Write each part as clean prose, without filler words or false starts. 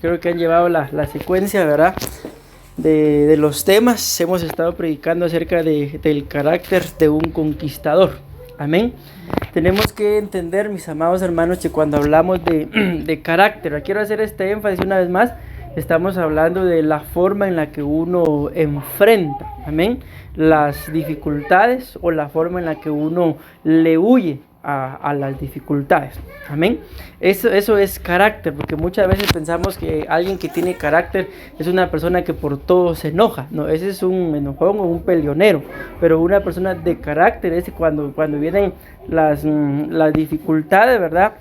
creo que han llevado la secuencia, ¿verdad? De los temas. Hemos estado predicando acerca del carácter de un conquistador. Amén. Tenemos que entender, mis amados hermanos, que cuando hablamos de carácter, quiero hacer este énfasis una vez más, estamos hablando de la forma en la que uno enfrenta, amén, las dificultades o la forma en la que uno le huye a las dificultades, amén. Eso es carácter, porque muchas veces pensamos que alguien que tiene carácter es una persona que por todo se enoja. No, ese es un enojón o un peleonero, pero una persona de carácter es cuando vienen las dificultades, ¿verdad?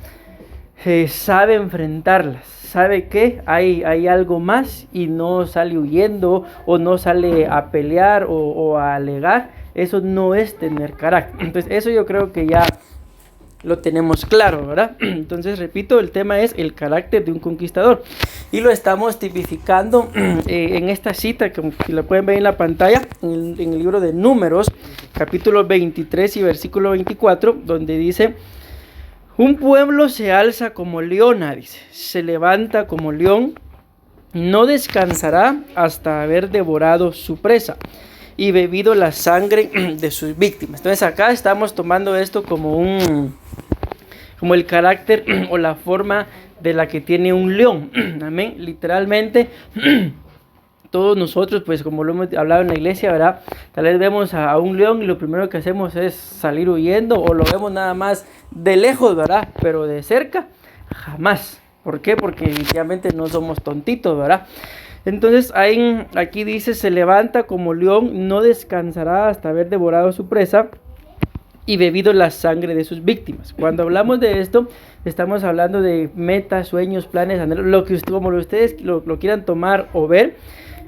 Sabe enfrentarlas, sabe que hay algo más y no sale huyendo o no sale a pelear o a alegar. Eso no es tener carácter. Entonces eso yo creo que ya lo tenemos claro, ¿verdad? Entonces, repito, el tema es el carácter de un conquistador. Y lo estamos tipificando en esta cita, que la pueden ver en la pantalla, en el libro de Números, capítulo 23 y versículo 24, donde dice: un pueblo se alza como leona, dice, se levanta como león, no descansará hasta haber devorado su presa y bebido la sangre de sus víctimas. Entonces acá estamos tomando esto como el carácter o la forma de la que tiene un león. Amén. Literalmente todos nosotros, pues como lo hemos hablado en la iglesia, ¿verdad? Tal vez vemos a un león y lo primero que hacemos es salir huyendo, o lo vemos nada más de lejos, ¿verdad? Pero de cerca, jamás. ¿Por qué? Porque definitivamente no somos tontitos, ¿verdad? Entonces aquí dice: se levanta como león, no descansará hasta haber devorado su presa y bebido la sangre de sus víctimas. Cuando hablamos de esto, estamos hablando de metas, sueños, planes, anhelos, lo que como ustedes lo quieran tomar o ver,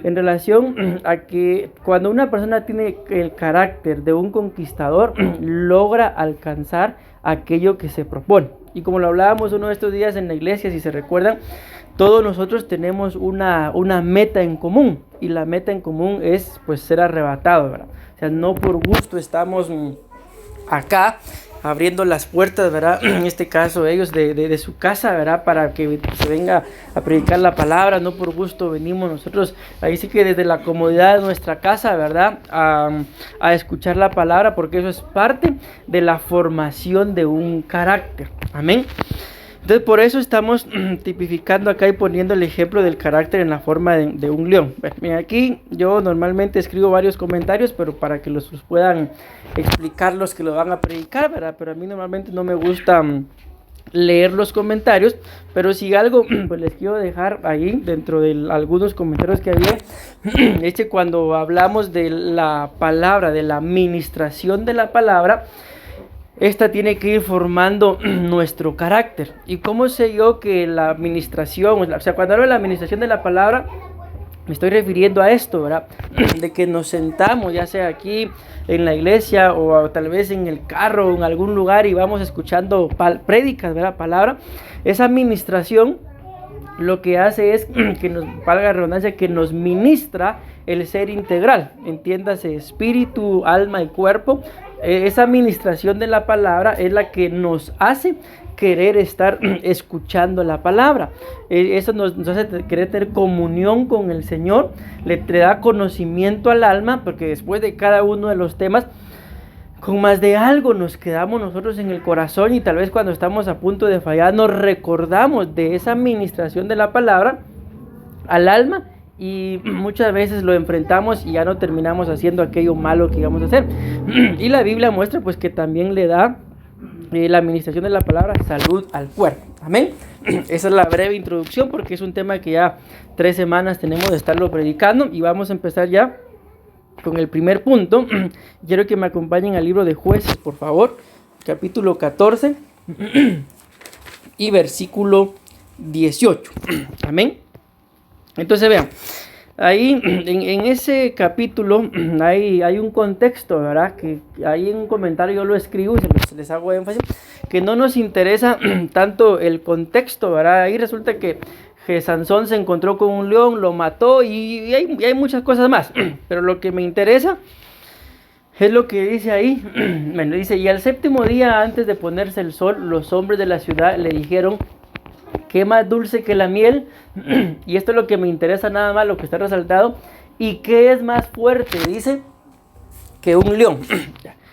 en relación a que cuando una persona tiene el carácter de un conquistador, logra alcanzar aquello que se propone. Y como lo hablábamos uno de estos días en la iglesia, si se recuerdan, todos nosotros tenemos una meta en común, y la meta en común es pues ser arrebatado, ¿verdad? O sea, no por gusto estamos acá abriendo las puertas, ¿verdad? En este caso ellos de su casa, ¿verdad? Para que se venga a predicar la palabra. No por gusto venimos nosotros, ahí sí que desde la comodidad de nuestra casa, ¿verdad? A escuchar la palabra, porque eso es parte de la formación de un carácter. Amén. Entonces por eso estamos tipificando acá y poniendo el ejemplo del carácter en la forma de un león. Bueno, aquí yo normalmente escribo varios comentarios, pero para que los puedan explicar los que lo van a predicar, ¿verdad? Pero a mí normalmente no me gusta leer los comentarios, pero si algo pues les quiero dejar ahí dentro de algunos comentarios que había, es que cuando hablamos de la palabra, de la administración de la palabra, esta tiene que ir formando nuestro carácter. ¿Y cómo sé yo que la administración, o sea, cuando hablo de la administración de la palabra, me estoy refiriendo a esto, ¿verdad? De que nos sentamos, ya sea aquí en la iglesia o tal vez en el carro o en algún lugar, y vamos escuchando prédicas, ¿verdad? Palabra. Esa administración lo que hace es que nos, valga la redundancia, que nos ministra el ser integral, entiéndase, espíritu, alma y cuerpo. Esa administración de la palabra es la que nos hace querer estar escuchando la palabra. Eso nos hace querer tener comunión con el Señor, le da conocimiento al alma, porque después de cada uno de los temas, con más de algo nos quedamos nosotros en el corazón, y tal vez cuando estamos a punto de fallar nos recordamos de esa administración de la palabra al alma, y muchas veces lo enfrentamos y ya no terminamos haciendo aquello malo que íbamos a hacer. Y la Biblia muestra pues que también le da la administración de la palabra salud al cuerpo. Amén. Esa es la breve introducción, porque es un tema que ya 3 semanas tenemos de estarlo predicando, y vamos a empezar ya con el primer punto. Quiero que me acompañen al libro de Jueces, por favor, capítulo 14 y versículo 18. Amén. Entonces vean, ahí en ese capítulo hay un contexto, ¿verdad? Que ahí en un comentario yo lo escribo y les hago énfasis, que no nos interesa tanto el contexto, ¿verdad? Ahí resulta que Sansón se encontró con un león, lo mató y hay muchas cosas más, pero lo que me interesa es lo que dice ahí. Bueno, dice: y al 7º día, antes de ponerse el sol, los hombres de la ciudad le dijeron ¿Qué más dulce que la miel? Y esto es lo que me interesa nada más, lo que está resaltado. ¿Y qué es más fuerte? Dice que un león.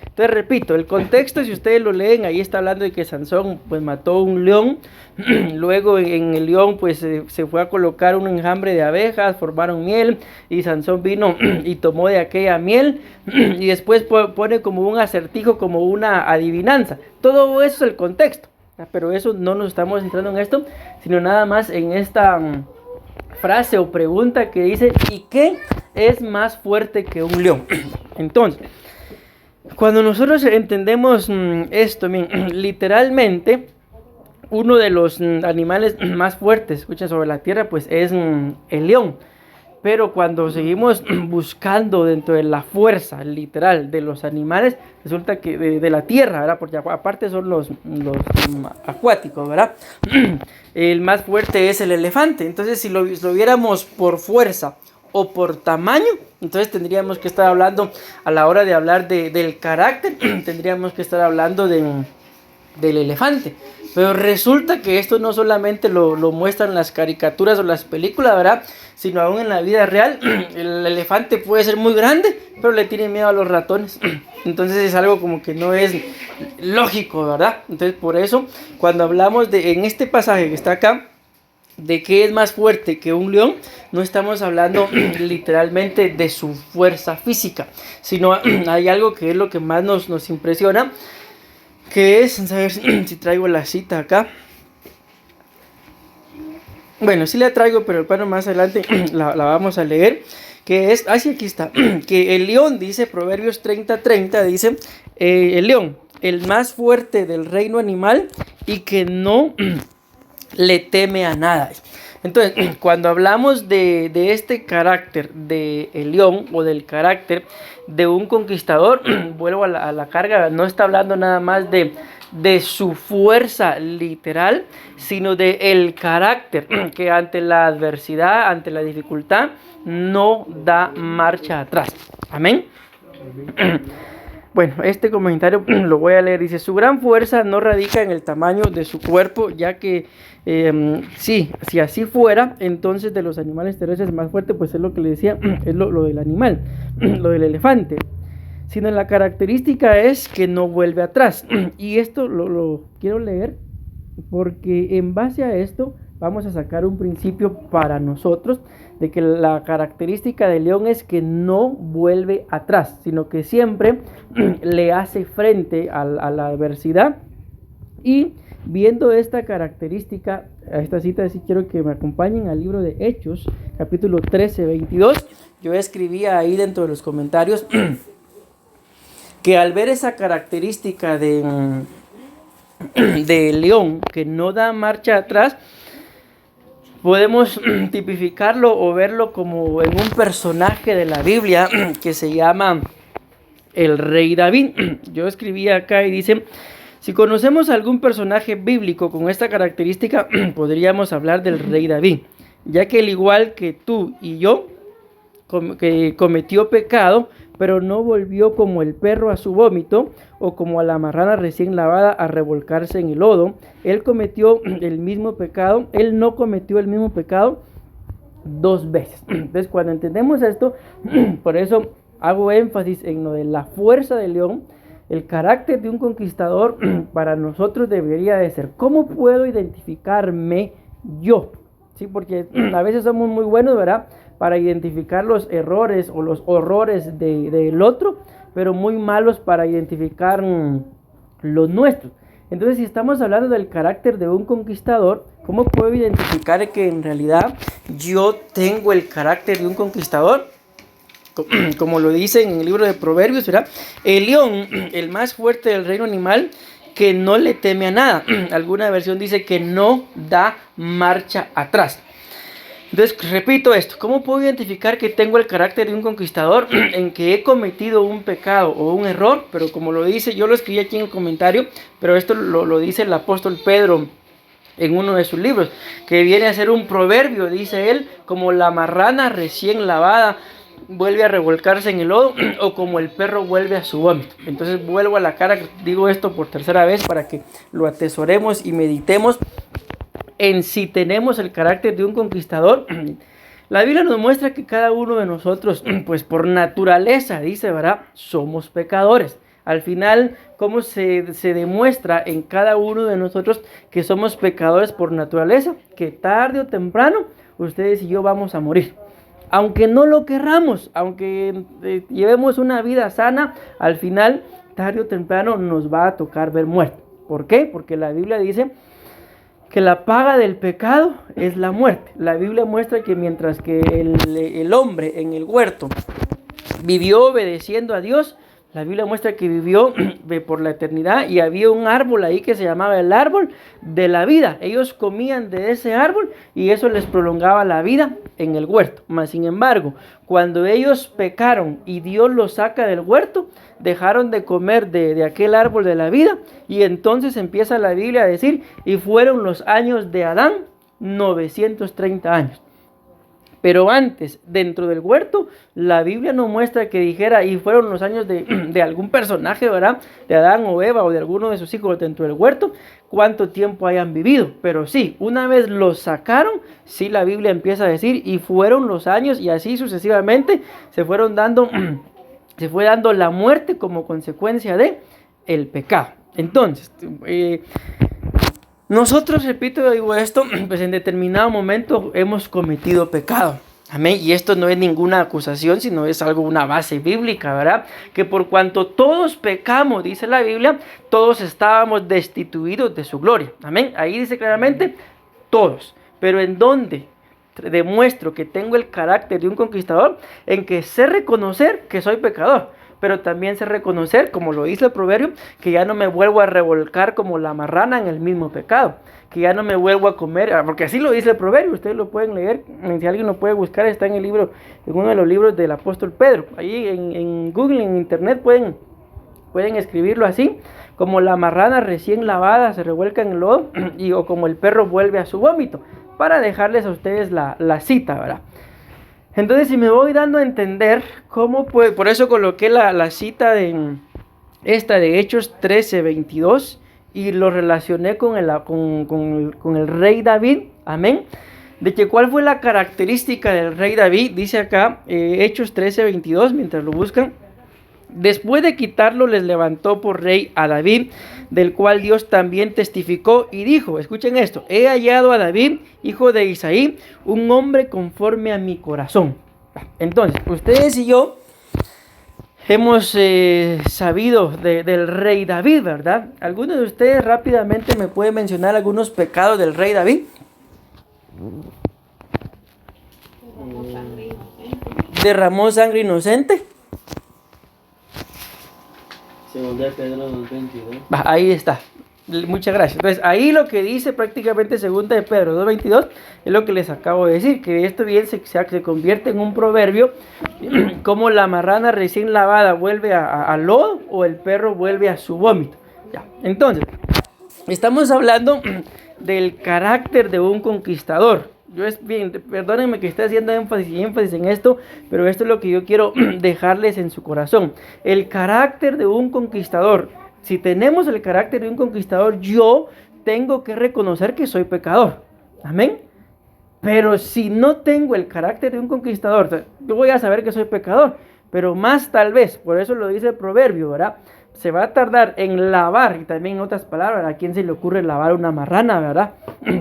Entonces repito, el contexto, si ustedes lo leen, ahí está hablando de que Sansón pues mató un león. Luego en el león pues se fue a colocar un enjambre de abejas, formaron miel y Sansón vino y tomó de aquella miel y después pone como un acertijo, como una adivinanza. Todo eso es el contexto, pero eso no nos estamos centrando en esto, sino nada más en esta frase o pregunta que dice: ¿y qué es más fuerte que un león? Entonces, cuando nosotros entendemos esto, literalmente, uno de los animales más fuertes, escuchen, sobre la tierra, pues es el león. Pero cuando seguimos buscando dentro de la fuerza literal de los animales, resulta que de la tierra, ¿verdad? Porque aparte son los acuáticos, ¿verdad? El más fuerte es el elefante. Entonces, si lo viéramos por fuerza o por tamaño, entonces tendríamos que estar hablando, a la hora de hablar del carácter, tendríamos que estar hablando del elefante. Pero resulta que esto no solamente lo muestran las caricaturas o las películas, ¿verdad? Sino aún en la vida real, el elefante puede ser muy grande, pero le tiene miedo a los ratones. Entonces es algo como que no es lógico, ¿verdad? Entonces por eso, cuando hablamos en este pasaje que está acá, de qué es más fuerte que un león, no estamos hablando literalmente de su fuerza física, sino hay algo que es lo que más nos impresiona, que es, a ver si traigo la cita acá. Bueno, sí la traigo, pero el plano más adelante la vamos a leer, que es, sí, aquí está, que el león, dice Proverbios 30:30, dice, el león, el más fuerte del reino animal y que no le teme a nada. Entonces, cuando hablamos de este carácter del león o del carácter de un conquistador, vuelvo a la carga, no está hablando nada más de su fuerza literal, sino de el carácter que ante la adversidad, ante la dificultad, no da marcha atrás. Amén. Bueno, este comentario lo voy a leer. Dice: su gran fuerza no radica en el tamaño de su cuerpo, ya que si así fuera, entonces de los animales terrestres más fuerte, pues es lo que le decía, es lo del animal, lo del elefante. Sino la característica es que no vuelve atrás. Y esto lo quiero leer porque en base a esto vamos a sacar un principio para nosotros, de que la característica del león es que no vuelve atrás, sino que siempre le hace frente a la adversidad. Y viendo esta característica, a esta cita, sí quiero que me acompañen al libro de Hechos, capítulo 13:22. Yo escribía ahí dentro de los comentarios que al ver esa característica de león que no da marcha atrás, podemos tipificarlo o verlo como en un personaje de la Biblia que se llama el rey David. Yo escribí acá y dice: si conocemos algún personaje bíblico con esta característica, podríamos hablar del rey David, ya que al igual que tú y yo, que cometió pecado, pero no volvió como el perro a su vómito, o como a la marrana recién lavada a revolcarse en el lodo. Él cometió el mismo pecado, él no cometió el mismo pecado 2 veces. Entonces, cuando entendemos esto, por eso hago énfasis en lo de la fuerza del león, el carácter de un conquistador. Para nosotros debería de ser: ¿cómo puedo identificarme yo? Sí, porque a veces somos muy buenos, ¿verdad?, para identificar los errores o los horrores del otro, pero muy malos para identificar los nuestros. Entonces, si estamos hablando del carácter de un conquistador, ¿cómo puedo identificar que en realidad yo tengo el carácter de un conquistador? Como lo dice en el libro de Proverbios, ¿verdad? El león, el más fuerte del reino animal, que no le teme a nada. Alguna versión dice que no da marcha atrás. Entonces, repito esto: ¿cómo puedo identificar que tengo el carácter de un conquistador? En que he cometido un pecado o un error, pero como lo dice, yo lo escribí aquí en el comentario, pero esto lo dice el apóstol Pedro en uno de sus libros, que viene a ser un proverbio, dice él: como la marrana recién lavada vuelve a revolcarse en el lodo, o como el perro vuelve a su vómito. Entonces vuelvo a la cara, digo esto por tercera vez para que lo atesoremos y meditemos. en si tenemos el carácter de un conquistador, la Biblia nos muestra que cada uno de nosotros, pues por naturaleza, dice, ¿verdad? Somos pecadores. Al final, ¿cómo se demuestra en cada uno de nosotros que somos pecadores por naturaleza? Que tarde o temprano, ustedes y yo vamos a morir. Aunque no lo querramos, aunque llevemos una vida sana, al final, tarde o temprano, nos va a tocar ver muerte. ¿Por qué? Porque la Biblia dice que la paga del pecado es la muerte. La Biblia muestra que mientras que el hombre en el huerto vivió obedeciendo a Dios, la Biblia muestra que vivió por la eternidad y había un árbol ahí que se llamaba el árbol de la vida. Ellos comían de ese árbol y eso les prolongaba la vida en el huerto. Mas sin embargo, cuando ellos pecaron y Dios los saca del huerto, dejaron de comer de aquel árbol de la vida y entonces empieza la Biblia a decir, y fueron los años de Adán 930 años. Pero antes, dentro del huerto, la Biblia no muestra que dijera, y fueron los años de algún personaje, ¿verdad? De Adán o Eva o de alguno de sus hijos dentro del huerto, cuánto tiempo hayan vivido. Pero sí, una vez los sacaron, sí la Biblia empieza a decir, y fueron los años, y así sucesivamente se fue dando la muerte como consecuencia de el pecado. Entonces, nosotros, repito, digo esto, pues en determinado momento hemos cometido pecado. Amén. Y esto no es ninguna acusación, sino es algo, una base bíblica, ¿verdad? Que por cuanto todos pecamos, dice la Biblia, todos estábamos destituidos de su gloria. Amén. Ahí dice claramente, todos. Pero ¿en dónde demuestro que tengo el carácter de un conquistador? En que sé reconocer que soy pecador. Pero también sé reconocer, como lo dice el proverbio, que ya no me vuelvo a revolcar como la marrana en el mismo pecado, que ya no me vuelvo a comer, porque así lo dice el proverbio, ustedes lo pueden leer, si alguien lo puede buscar, está en el libro, en uno de los libros del apóstol Pedro, ahí en Google, en internet pueden escribirlo así, como la marrana recién lavada se revuelca en el lodo, o como el perro vuelve a su vómito, para dejarles a ustedes la cita, ¿verdad? Entonces, si me voy dando a entender cómo puede, por eso coloqué la cita de Hechos 13:22 y lo relacioné con el rey David, amén. De que cuál fue la característica del rey David, dice acá Hechos 13:22, mientras lo buscan. Después de quitarlo, les levantó por rey a David, del cual Dios también testificó y dijo, escuchen esto, he hallado a David, hijo de Isaí, un hombre conforme a mi corazón. Entonces, ustedes y yo hemos sabido del rey David, ¿verdad? ¿Algunos de ustedes rápidamente me pueden mencionar algunos pecados del rey David? Derramó sangre inocente. Segunda de Pedro 2:22. Ahí está. Muchas gracias. Entonces, ahí lo que dice prácticamente segunda de Pedro 2:22 es lo que les acabo de decir, que esto bien se convierte en un proverbio, como la marrana recién lavada vuelve al lodo o el perro vuelve a su vómito. Ya. Entonces, estamos hablando del carácter de un conquistador. Perdónenme que esté haciendo énfasis en esto, pero esto es lo que yo quiero dejarles en su corazón. El carácter de un conquistador. Si tenemos el carácter de un conquistador, yo tengo que reconocer que soy pecador. Amén. Pero si no tengo el carácter de un conquistador, yo voy a saber que soy pecador. Pero más tal vez, por eso lo dice el proverbio, ¿verdad? Se va a tardar en lavar, y también en otras palabras, ¿a quién se le ocurre lavar una marrana, verdad?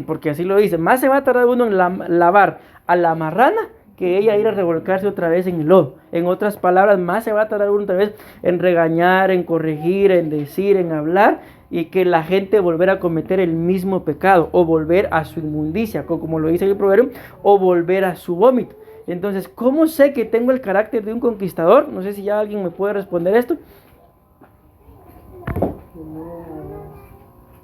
Porque así lo dice, más se va a tardar uno en lavar a la marrana que ella ir a revolcarse otra vez en el lodo. En otras palabras, más se va a tardar uno otra vez en regañar, en corregir, en decir, en hablar, y que la gente volver a cometer el mismo pecado, o volver a su inmundicia, como lo dice el proverbio, o volver a su vómito. Entonces, ¿cómo sé que tengo el carácter de un conquistador? No sé si ya alguien me puede responder esto.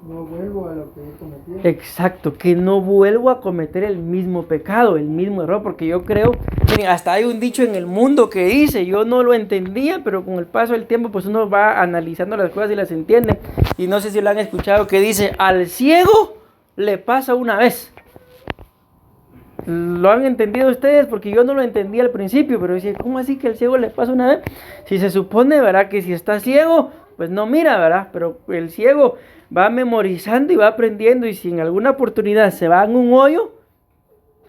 No vuelvo a lo que he cometido. Exacto, que no vuelvo a cometer el mismo pecado, el mismo error, porque yo creo, miren, hasta hay un dicho en el mundo que dice, yo no lo entendía, pero con el paso del tiempo pues uno va analizando las cosas y las entiende, y no sé si lo han escuchado, que dice, al ciego le pasa una vez. ¿Lo han entendido ustedes? Porque yo no lo entendía al principio, pero decía, ¿cómo así que al ciego le pasa una vez? Si se supone, ¿verdad? Que si está ciego, pues no mira, ¿verdad? Pero el ciego va memorizando y va aprendiendo, y si en alguna oportunidad se va en un hoyo,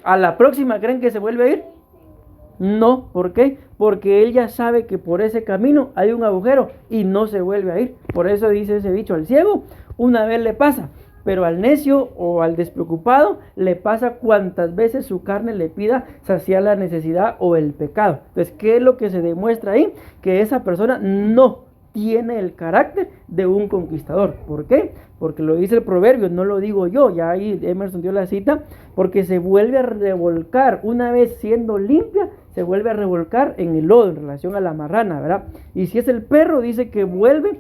a la próxima, ¿creen que se vuelve a ir? No, ¿por qué? Porque él ya sabe que por ese camino hay un agujero y no se vuelve a ir. Por eso dice ese dicho, al ciego una vez le pasa, pero al necio o al despreocupado le pasa cuantas veces su carne le pida saciar la necesidad o el pecado. Entonces, ¿qué es lo que se demuestra ahí? Que esa persona no tiene el carácter de un conquistador. ¿Por qué? Porque lo dice el proverbio, no lo digo yo, ya ahí Emerson dio la cita, porque se vuelve a revolcar, una vez siendo limpia, se vuelve a revolcar en el lodo en relación a la marrana, ¿verdad? Y si es el perro, dice que vuelve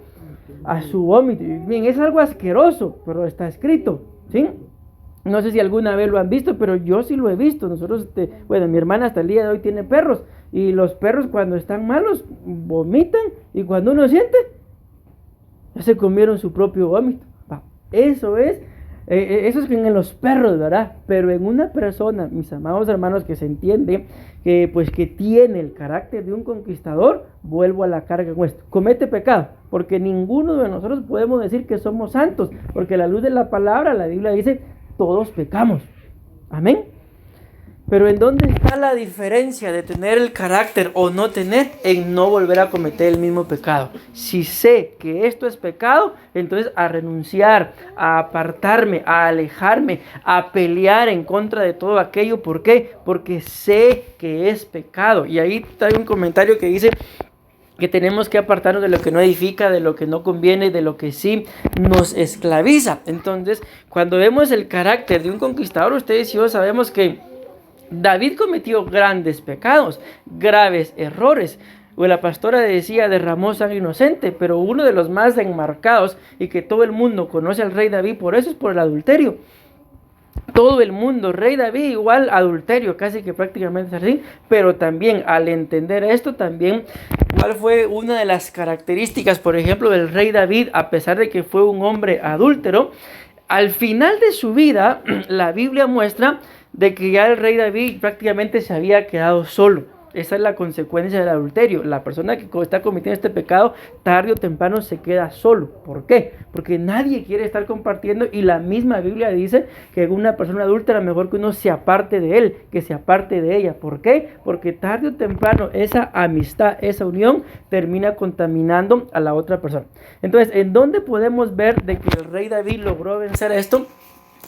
a su vómito. Bien, es algo asqueroso, pero está escrito, ¿sí? No sé si alguna vez lo han visto, pero yo sí lo he visto. Nosotros, bueno, mi hermana hasta el día de hoy tiene perros, y los perros cuando están malos vomitan, y cuando uno siente, ya se comieron su propio vómito. Eso es en los perros, ¿verdad? Pero en una persona, mis amados hermanos, que se entiende que pues que tiene el carácter de un conquistador, vuelvo a la carga con esto, comete pecado, porque ninguno de nosotros podemos decir que somos santos, porque a la luz de la palabra, la Biblia dice, todos pecamos. Amén. Pero ¿en dónde está la diferencia de tener el carácter o no tener? En no volver a cometer el mismo pecado. Si sé que esto es pecado, entonces a renunciar, a apartarme, a alejarme, a pelear en contra de todo aquello. ¿Por qué? Porque sé que es pecado. Y ahí trae un comentario que dice que tenemos que apartarnos de lo que no edifica, de lo que no conviene, de lo que sí nos esclaviza. Entonces, cuando vemos el carácter de un conquistador, ustedes y yo sabemos que David cometió grandes pecados, graves errores. La pastora decía, derramó sangre inocente, pero uno de los más enmarcados y que todo el mundo conoce al rey David por eso es por el adulterio. Todo el mundo, rey David igual adulterio, casi que prácticamente es así, pero también al entender esto también, ¿cuál fue una de las características, por ejemplo, del rey David, a pesar de que fue un hombre adúltero? Al final de su vida, la Biblia muestra de que ya el rey David prácticamente se había quedado solo. Esa es la consecuencia del adulterio. La persona que está cometiendo este pecado, tarde o temprano se queda solo. ¿Por qué? Porque nadie quiere estar compartiendo, y la misma Biblia dice que una persona adúltera mejor que uno se aparte de él, que se aparte de ella. ¿Por qué? Porque tarde o temprano esa amistad, esa unión termina contaminando a la otra persona. Entonces, ¿en dónde podemos ver de que el rey David logró vencer esto?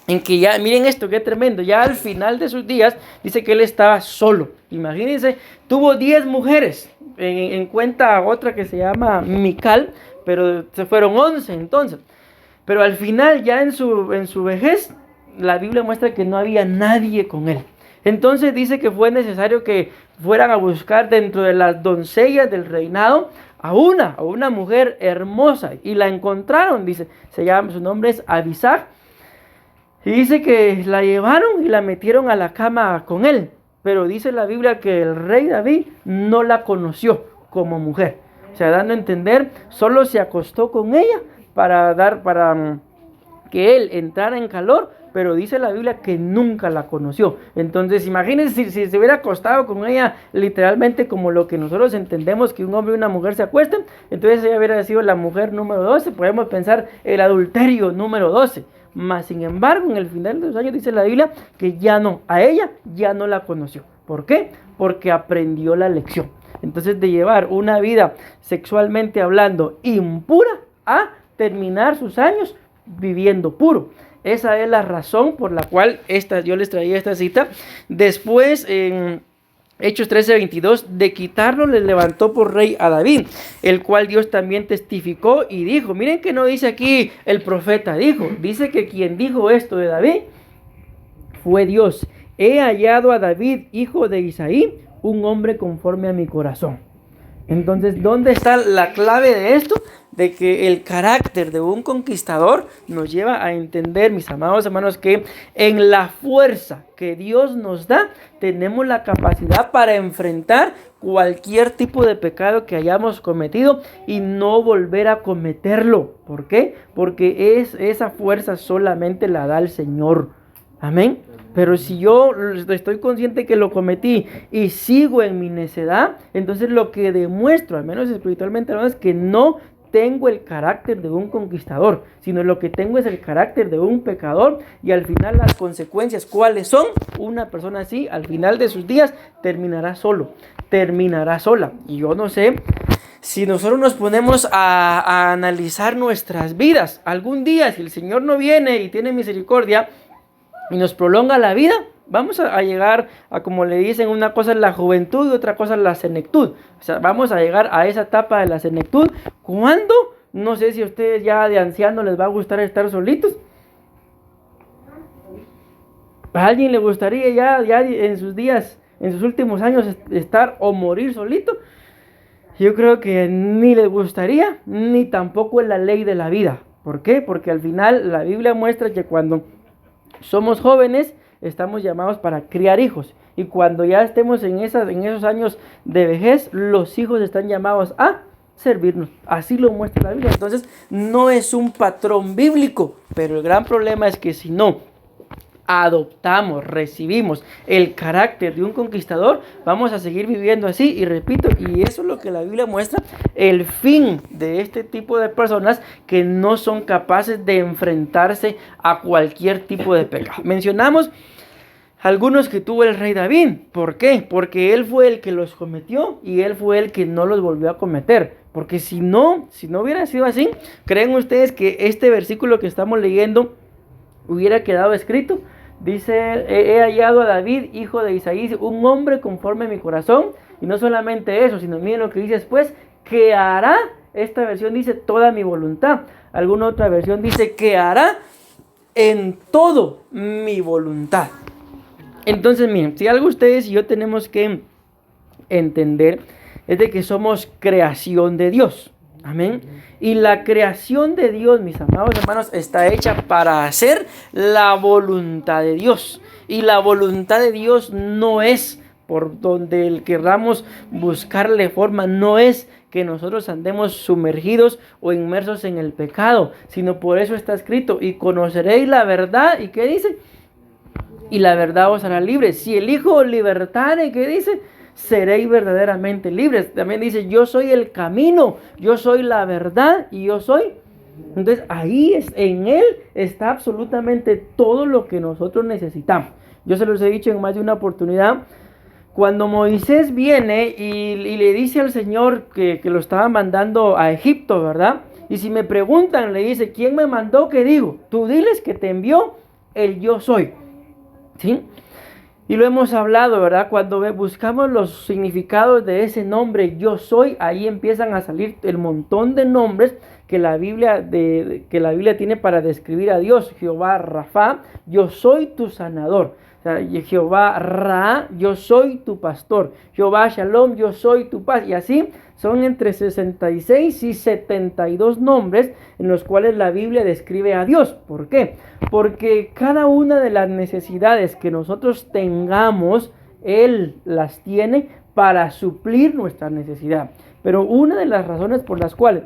En que ya, miren esto, qué tremendo, ya al final de sus días, dice que él estaba solo. Imagínense, tuvo 10 mujeres, en cuenta otra que se llama Mical, pero se fueron 11 entonces. Pero al final, ya en su vejez, la Biblia muestra que no había nadie con él. Entonces dice que fue necesario que fueran a buscar dentro de las doncellas del reinado a una mujer hermosa, y la encontraron, dice, su nombre es Abisag. Y dice que la llevaron y la metieron a la cama con él. Pero dice la Biblia que el rey David no la conoció como mujer. O sea, dando a entender, solo se acostó con ella para que él entrara en calor. Pero dice la Biblia que nunca la conoció. Entonces, imagínense si se hubiera acostado con ella literalmente como lo que nosotros entendemos que un hombre y una mujer se acuestan. Entonces ella hubiera sido la mujer número 12. Podemos pensar el adulterio número 12. Mas, sin embargo, en el final de los años dice la Biblia que a ella ya no la conoció. ¿Por qué? Porque aprendió la lección. Entonces, de llevar una vida sexualmente hablando impura a terminar sus años viviendo puro. Esa es la razón por la cual yo les traía esta cita. Después, en Hechos 13:22, de quitarlo le levantó por rey a David, el cual Dios también testificó y dijo, miren que no dice aquí el profeta dice que quien dijo esto de David fue Dios. He hallado a David, hijo de Isaí, un hombre conforme a mi corazón. Entonces, ¿dónde está la clave de esto? De que el carácter de un conquistador nos lleva a entender, mis amados hermanos, que en la fuerza que Dios nos da, tenemos la capacidad para enfrentar cualquier tipo de pecado que hayamos cometido y no volver a cometerlo. ¿Por qué? Porque esa fuerza solamente la da el Señor. Amén. Pero si yo estoy consciente que lo cometí y sigo en mi necedad, entonces lo que demuestro, al menos espiritualmente, es que no tengo el carácter de un conquistador, sino lo que tengo es el carácter de un pecador, y al final las consecuencias, ¿cuáles son? Una persona así, al final de sus días, terminará solo, terminará sola. Y yo no sé si nosotros nos ponemos a analizar nuestras vidas, algún día, si el Señor no viene y tiene misericordia y nos prolonga la vida, vamos a llegar a, como le dicen, una cosa es la juventud y otra cosa es la senectud. O sea, vamos a llegar a esa etapa de la senectud. ¿Cuándo? No sé si a ustedes ya de ancianos les va a gustar estar solitos. ¿A alguien le gustaría ya en sus días, en sus últimos años, estar o morir solito? Yo creo que ni les gustaría, ni tampoco es la ley de la vida. ¿Por qué? Porque al final la Biblia muestra que cuando somos jóvenes estamos llamados para criar hijos, y cuando ya estemos en esos años de vejez, los hijos están llamados a servirnos. Así lo muestra la Biblia. Entonces no es un patrón bíblico, pero el gran problema es que si no adoptamos, recibimos el carácter de un conquistador, vamos a seguir viviendo así. Y repito, y eso es lo que la Biblia muestra, el fin de este tipo de personas que no son capaces de enfrentarse a cualquier tipo de pecado. Mencionamos algunos que tuvo el rey David. ¿Por qué? Porque él fue el que los cometió y él fue el que no los volvió a cometer. Porque si no hubiera sido así, ¿creen ustedes que este versículo que estamos leyendo hubiera quedado escrito? Dice: he hallado a David, hijo de Isaí, un hombre conforme a mi corazón. Y no solamente eso, sino miren lo que dice después, que hará, esta versión dice toda mi voluntad. Alguna otra versión dice que hará en todo mi voluntad. Entonces miren, si algo ustedes y yo tenemos que entender es de que somos creación de Dios. Amén. Y la creación de Dios, mis amados hermanos, está hecha para hacer la voluntad de Dios. Y la voluntad de Dios no es por donde queramos buscarle forma, no es que nosotros andemos sumergidos o inmersos en el pecado, sino por eso está escrito: y conoceréis la verdad. ¿Y qué dice? Y la verdad os hará libres. Si el Hijo os libertare, ¿qué dice? Seréis verdaderamente libres. También dice: yo soy el camino, yo soy la verdad y yo soy. Entonces ahí en Él está absolutamente todo lo que nosotros necesitamos. Yo se los he dicho en más de una oportunidad. Cuando Moisés viene y le dice al Señor que lo estaba mandando a Egipto, ¿verdad? Y si me preguntan, le dice: ¿quién me mandó? ¿Qué digo? Tú diles que te envió el yo soy. ¿Sí? Y lo hemos hablado, ¿verdad? Cuando buscamos los significados de ese nombre yo soy, ahí empiezan a salir el montón de nombres que la Biblia tiene para describir a Dios. Jehová Rafa, yo soy tu sanador. O sea, Jehová Ra, yo soy tu pastor. Jehová Shalom, yo soy tu paz. Y así son entre 66 y 72 nombres en los cuales la Biblia describe a Dios. ¿Por qué? Porque cada una de las necesidades que nosotros tengamos, Él las tiene para suplir nuestra necesidad. Pero una de las razones por las cuales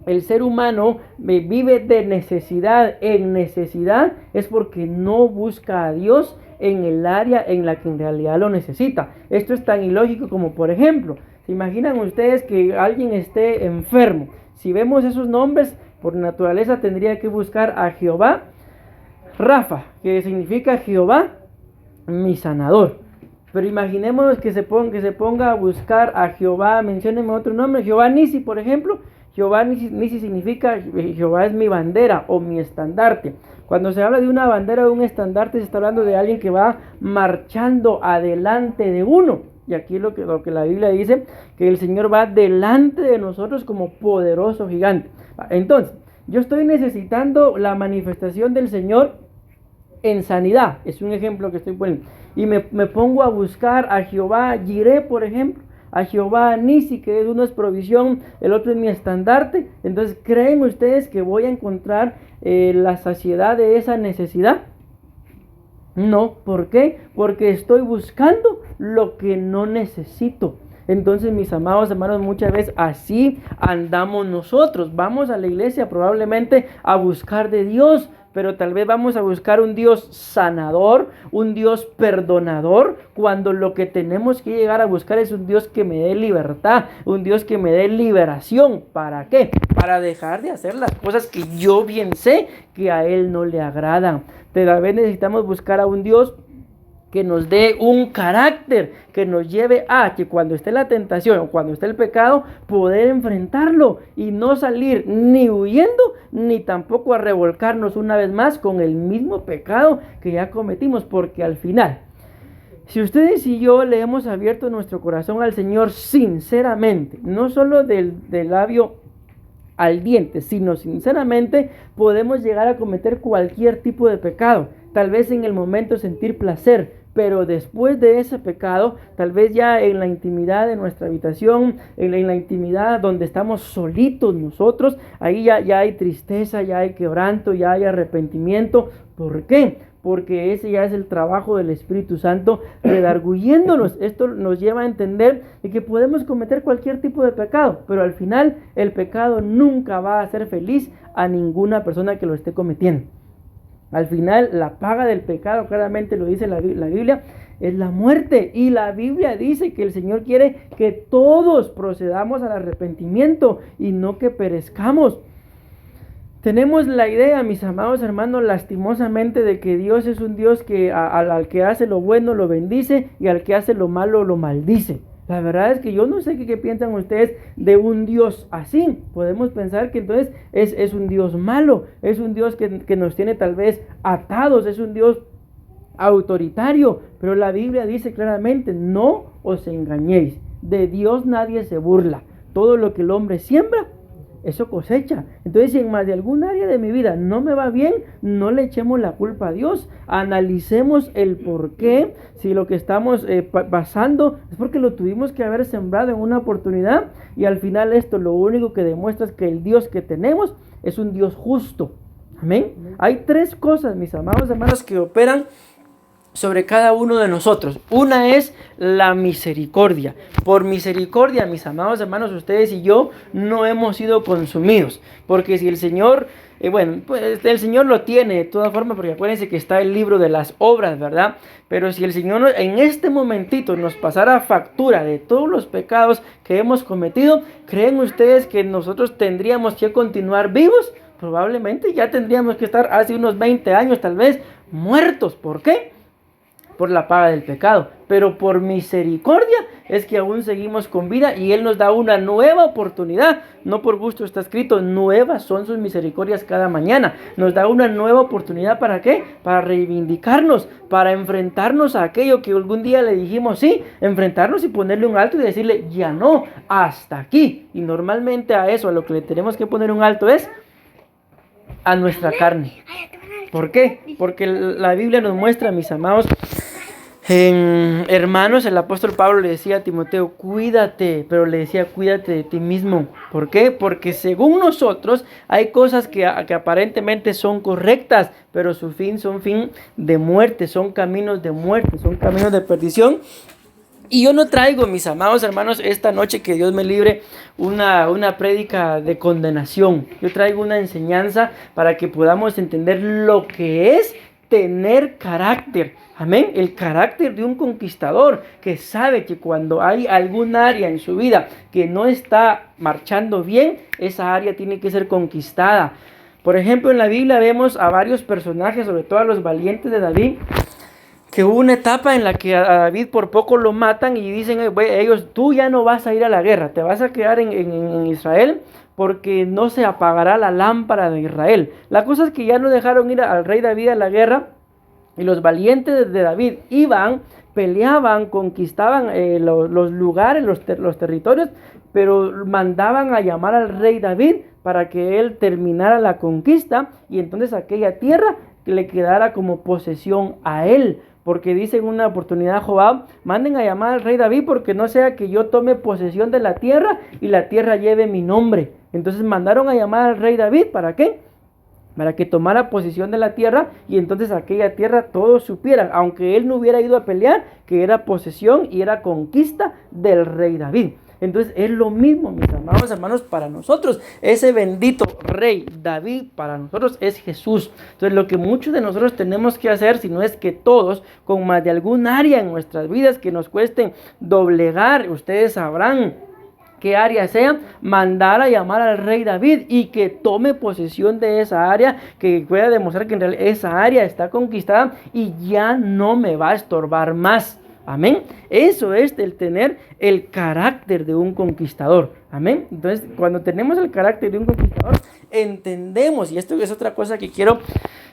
el ser humano vive de necesidad en necesidad es porque no busca a Dios en el área en la que en realidad lo necesita. Esto es tan ilógico como, por ejemplo, ¿se imaginan ustedes que alguien esté enfermo? Si vemos esos nombres, por naturaleza tendría que buscar a Jehová Rafa, que significa Jehová mi sanador. Pero imaginemos que se ponga a buscar a Jehová, menciónenme otro nombre, Jehová Nisi, por ejemplo. Jehová Nisi significa Jehová es mi bandera o mi estandarte. Cuando se habla de una bandera o de un estandarte, se está hablando de alguien que va marchando adelante de uno. Y aquí lo que la Biblia dice, que el Señor va delante de nosotros como poderoso gigante. Entonces, yo estoy necesitando la manifestación del Señor en sanidad. Es un ejemplo que estoy poniendo. Y me pongo a buscar a Jehová Jireh, por ejemplo. A Jehová Nisi, que uno es provisión, el otro es mi estandarte. Entonces, ¿creen ustedes que voy a encontrar la saciedad de esa necesidad? No. ¿Por qué? Porque estoy buscando lo que no necesito. Entonces, mis amados hermanos, muchas veces así andamos nosotros. Vamos a la iglesia probablemente a buscar de Dios, pero tal vez vamos a buscar un Dios sanador, un Dios perdonador, cuando lo que tenemos que llegar a buscar es un Dios que me dé libertad, un Dios que me dé liberación. ¿Para qué? Para dejar de hacer las cosas que yo bien sé que a Él no le agradan. Tal vez necesitamos buscar a un Dios que nos dé un carácter, que nos lleve a que cuando esté la tentación o cuando esté el pecado, poder enfrentarlo y no salir ni huyendo, ni tampoco a revolcarnos una vez más con el mismo pecado que ya cometimos, porque al final, si ustedes y yo le hemos abierto nuestro corazón al Señor sinceramente, no solo del labio al diente, sino sinceramente, podemos llegar a cometer cualquier tipo de pecado. Tal vez en el momento sentir placer, pero después de ese pecado, tal vez ya en la intimidad de nuestra habitación, en la intimidad donde estamos solitos nosotros, ahí ya hay tristeza, ya hay quebranto, ya hay arrepentimiento. ¿Por qué? Porque ese ya es el trabajo del Espíritu Santo redarguyéndonos. Esto nos lleva a entender de que podemos cometer cualquier tipo de pecado, pero al final el pecado nunca va a hacer feliz a ninguna persona que lo esté cometiendo. Al final, la paga del pecado, claramente lo dice la Biblia, es la muerte. Y la Biblia dice que el Señor quiere que todos procedamos al arrepentimiento y no que perezcamos. Tenemos la idea, mis amados hermanos, lastimosamente, de que Dios es un Dios que al que hace lo bueno lo bendice y al que hace lo malo lo maldice. La verdad es que yo no sé qué piensan ustedes de un Dios así. Podemos pensar que entonces es un Dios malo, es un Dios que nos tiene tal vez atados, es un Dios autoritario. Pero la Biblia dice claramente, no os engañéis, de Dios nadie se burla. Todo lo que el hombre siembra, eso cosecha. Entonces, si en más de algún área de mi vida no me va bien, no le echemos la culpa a Dios. Analicemos el por qué. Si lo que estamos pasando es porque lo tuvimos que haber sembrado en una oportunidad, y al final esto lo único que demuestra es que el Dios que tenemos es un Dios justo. Amén. Hay tres cosas, mis amados hermanos, que operan sobre cada uno de nosotros. Una es la misericordia. Por misericordia, mis amados hermanos, ustedes y yo no hemos sido consumidos, porque si el Señor, pues el Señor lo tiene de todas formas, porque acuérdense que está el libro de las obras, ¿verdad? Pero si el Señor en este momentito nos pasara factura de todos los pecados que hemos cometido, ¿creen ustedes que nosotros tendríamos que continuar vivos? Probablemente ya tendríamos que estar hace unos 20 años tal vez muertos. ¿Por qué? Por la paga del pecado, pero por misericordia es que aún seguimos con vida y Él nos da una nueva oportunidad. No por gusto está escrito, nuevas son sus misericordias cada mañana. Nos da una nueva oportunidad. ¿Para qué? Para reivindicarnos, para enfrentarnos a aquello que algún día le dijimos sí, enfrentarnos y ponerle un alto y decirle ya no, hasta aquí. Y normalmente a eso, a lo que le tenemos que poner un alto es a nuestra carne. ¿Por qué? Porque la Biblia nos muestra, mis amados hermanos, el apóstol Pablo le decía a Timoteo, cuídate, pero le decía, cuídate de ti mismo. ¿Por qué? Porque según nosotros hay cosas que aparentemente son correctas, pero su fin son fin de muerte, son caminos de muerte, son caminos de perdición. Y yo no traigo, mis amados hermanos, esta noche, que Dios me libre, una prédica de condenación. Yo traigo una enseñanza para que podamos entender lo que es tener carácter. Amén. El carácter de un conquistador que sabe que cuando hay algún área en su vida que no está marchando bien, esa área tiene que ser conquistada. Por ejemplo, en la Biblia vemos a varios personajes, sobre todo a los valientes de David, que hubo una etapa en la que a David por poco lo matan y dicen ellos, tú ya no vas a ir a la guerra, te vas a quedar en Israel, porque no se apagará la lámpara de Israel. La cosa es que ya no dejaron ir al rey David a la guerra, y los valientes de David iban, peleaban, conquistaban los lugares, los territorios, pero mandaban a llamar al rey David para que él terminara la conquista, y entonces aquella tierra le quedara como posesión a él. Porque dice en una oportunidad Joab, manden a llamar al rey David, porque no sea que yo tome posesión de la tierra y la tierra lleve mi nombre. Entonces mandaron a llamar al rey David, ¿para qué? para que tomara posesión de la tierra y entonces aquella tierra todos supieran, aunque él no hubiera ido a pelear, que era posesión y era conquista del rey David. Entonces es lo mismo, mis amados hermanos, para nosotros. Ese bendito rey David para nosotros es Jesús. Entonces lo que muchos de nosotros tenemos que hacer, si no es que todos, con más de algún área en nuestras vidas que nos cuesten doblegar, ustedes sabrán qué área sea, mandar a llamar al rey David y que tome posesión de esa área, que pueda demostrar que en realidad esa área está conquistada y ya no me va a estorbar más. Amén. Eso es el tener el carácter de un conquistador. Amén. Entonces, cuando tenemos el carácter de un conquistador, entendemos, y esto es otra cosa que quiero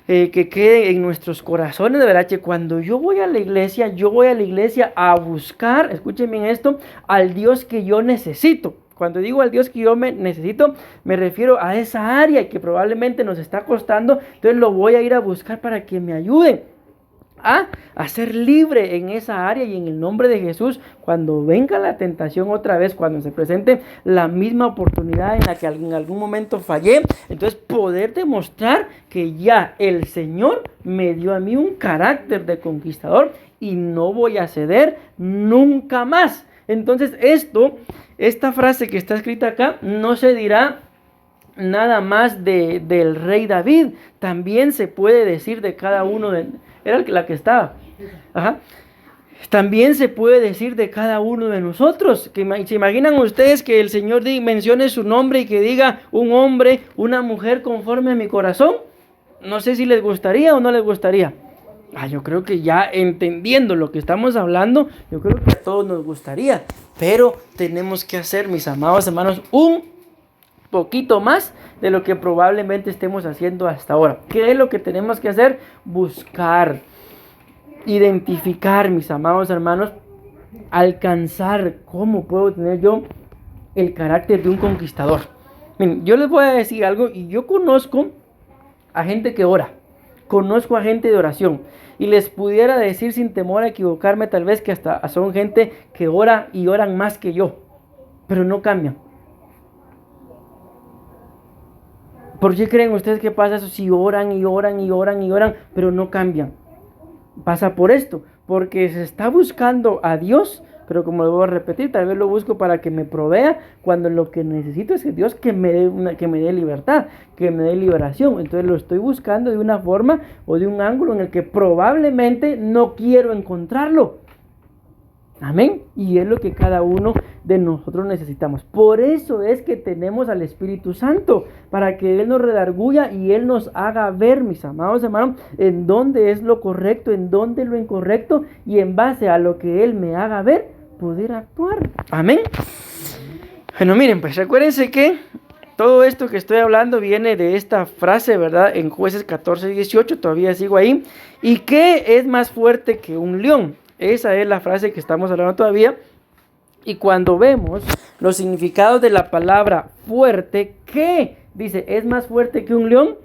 que quede en nuestros corazones, de verdad, que cuando yo voy a la iglesia a buscar, escuchen bien esto, al Dios que yo necesito. Cuando digo al Dios que yo necesito, me refiero a esa área que probablemente nos está costando, entonces lo voy a ir a buscar para que me ayude a ser libre en esa área, y en el nombre de Jesús, cuando venga la tentación otra vez, cuando se presente la misma oportunidad en la que en algún momento fallé, entonces poder demostrar que ya el Señor me dio a mí un carácter de conquistador y no voy a ceder nunca más. Entonces esta frase que está escrita acá no se dirá nada más del rey David, también se puede decir de cada uno de... Era la que estaba. Ajá. También se puede decir de cada uno de nosotros. ¿Se imaginan ustedes que el Señor mencione su nombre y que diga un hombre, una mujer conforme a mi corazón? No sé si les gustaría o no les gustaría. Yo creo que ya entendiendo lo que estamos hablando, yo creo que a todos nos gustaría. Pero tenemos que hacer, mis amados hermanos, un poquito más de lo que probablemente estemos haciendo hasta ahora. ¿Qué es lo que tenemos que hacer? Buscar, identificar, mis amados hermanos, alcanzar cómo puedo tener yo el carácter de un conquistador. Miren, yo les voy a decir algo, y yo conozco a gente que ora, conozco a gente de oración, y les pudiera decir sin temor a equivocarme tal vez que hasta son gente que ora y oran más que yo, pero no cambian. ¿Por qué creen ustedes que pasa eso? Si oran y oran y oran y oran, pero no cambian. Pasa por esto, porque se está buscando a Dios, pero como lo voy a repetir, tal vez lo busco para que me provea, cuando lo que necesito es que Dios que me dé libertad, que me dé liberación. Entonces lo estoy buscando de una forma o de un ángulo en el que probablemente no quiero encontrarlo. Amén. Y es lo que cada uno de nosotros necesitamos. Por eso es que tenemos al Espíritu Santo, para que Él nos redarguya y Él nos haga ver, mis amados hermanos, en dónde es lo correcto, en dónde es lo incorrecto, y en base a lo que Él me haga ver, poder actuar. Amén. Bueno, miren, pues recuérdense que todo esto que estoy hablando viene de esta frase, ¿verdad? En Jueces 14:18, todavía sigo ahí. ¿Y qué es más fuerte que un león? Esa es la frase que estamos hablando todavía. Y cuando vemos los significados de la palabra fuerte, ¿qué? Dice, es más fuerte que un león.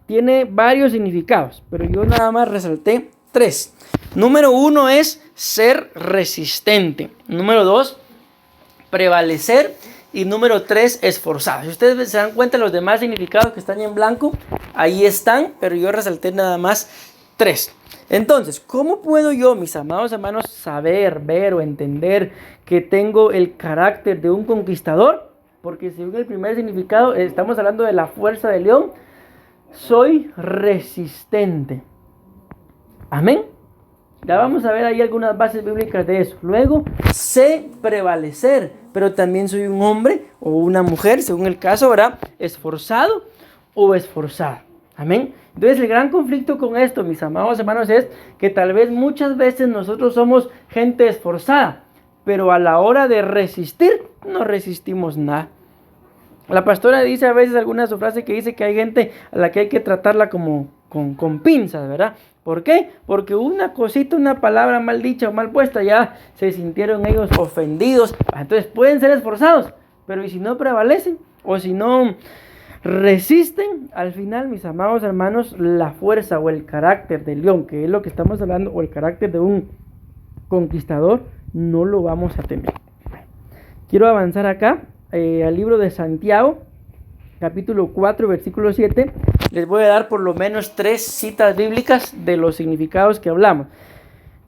Tiene varios significados, pero yo nada más resalté 3. Número 1 es ser resistente. Número 2, prevalecer. Y número 3, esforzado. Si ustedes se dan cuenta, los demás significados que están en blanco, ahí están, pero yo resalté nada más 3. Entonces, ¿cómo puedo yo, mis amados hermanos, saber, ver o entender que tengo el carácter de un conquistador? Porque según el primer significado, estamos hablando de la fuerza del león. Soy resistente. Amén. Ya vamos a ver ahí algunas bases bíblicas de eso. Luego, sé prevalecer, pero también soy un hombre o una mujer, según el caso, ¿verdad? Esforzado o esforzada. Amén. Entonces el gran conflicto con esto, mis amados hermanos, es que tal vez muchas veces nosotros somos gente esforzada, pero a la hora de resistir, no resistimos nada. La pastora dice a veces alguna su frase que dice que hay gente a la que hay que tratarla como con pinzas, ¿verdad? ¿Por qué? Porque una cosita, una palabra mal dicha o mal puesta, ya se sintieron ellos ofendidos. Entonces pueden ser esforzados, pero ¿y si no prevalecen? O si no resisten, al final, mis amados hermanos, la fuerza o el carácter del león, que es lo que estamos hablando, o el carácter de un conquistador, no lo vamos a tener. Quiero avanzar acá al libro de Santiago, capítulo 4, versículo 7. les voy a dar por lo menos 3 citas bíblicas de los significados que hablamos.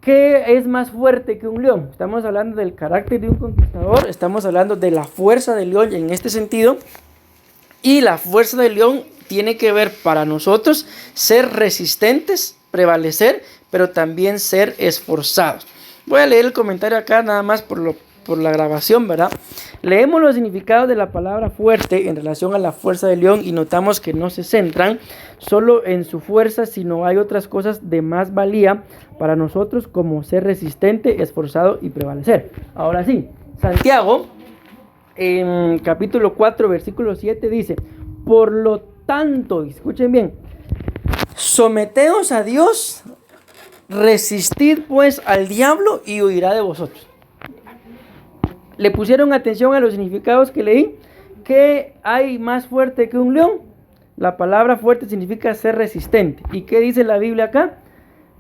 ¿Qué es más fuerte que un león? Estamos hablando del carácter de un conquistador, estamos hablando de la fuerza del león en este sentido. Y la fuerza del león tiene que ver para nosotros ser resistentes, prevalecer, pero también ser esforzados. Voy a leer el comentario acá nada más por la grabación, ¿verdad? Leemos los significados de la palabra fuerte en relación a la fuerza del león y notamos que no se centran solo en su fuerza, sino hay otras cosas de más valía para nosotros como ser resistente, esforzado y prevalecer. Ahora sí, Santiago en capítulo 4 versículo 7 dice: por lo tanto, escuchen bien, someteos a Dios, resistid pues al diablo y huirá de vosotros. ¿Le pusieron atención a los significados que leí? ¿Qué hay más fuerte que un león? La palabra fuerte significa ser resistente. ¿Y qué dice la Biblia acá?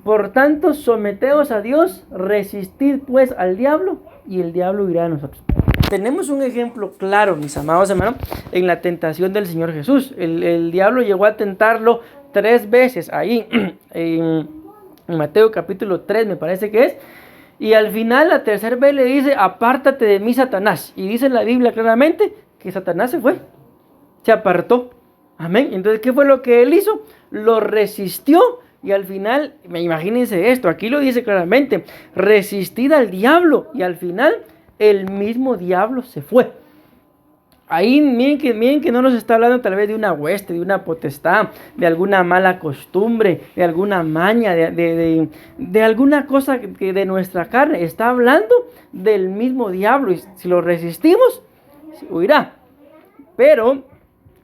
Por tanto, someteos a Dios, resistid pues al diablo y el diablo huirá de nosotros. Tenemos un ejemplo claro, mis amados hermanos, en la tentación del Señor Jesús. El diablo llegó a tentarlo 3 veces ahí en Mateo capítulo 3 me parece que es. Y al final la tercera vez le dice: apártate de mí, Satanás. Y dice en la Biblia claramente que Satanás se fue, se apartó. Amén. Entonces, ¿qué fue lo que él hizo? Lo resistió. Y al final, imagínense esto, aquí lo dice claramente: resistid al diablo. Y al final, el mismo diablo se fue. Ahí miren que no nos está hablando tal vez de una hueste, de una potestad, de alguna mala costumbre, de alguna maña, de alguna cosa que de nuestra carne. Está hablando del mismo diablo y si lo resistimos, huirá. Pero,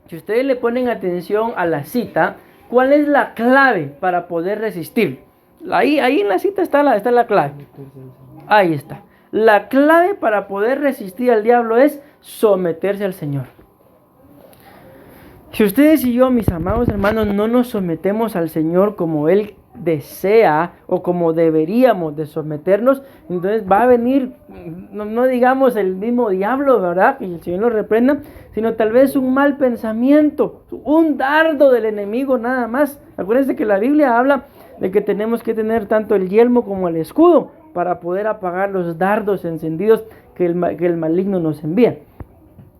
si ustedes le ponen atención a la cita, ¿cuál es la clave para poder resistir? Ahí en la cita está la clave. Ahí está. La clave para poder resistir al diablo es someterse al Señor. Si ustedes y yo, mis amados hermanos, no nos sometemos al Señor como Él desea o como deberíamos de someternos, entonces va a venir, no digamos el mismo diablo, ¿verdad? Que el Señor lo reprenda, sino tal vez un mal pensamiento, un dardo del enemigo nada más. Acuérdense que la Biblia habla de que tenemos que tener tanto el yelmo como el escudo para poder apagar los dardos encendidos que el maligno nos envía.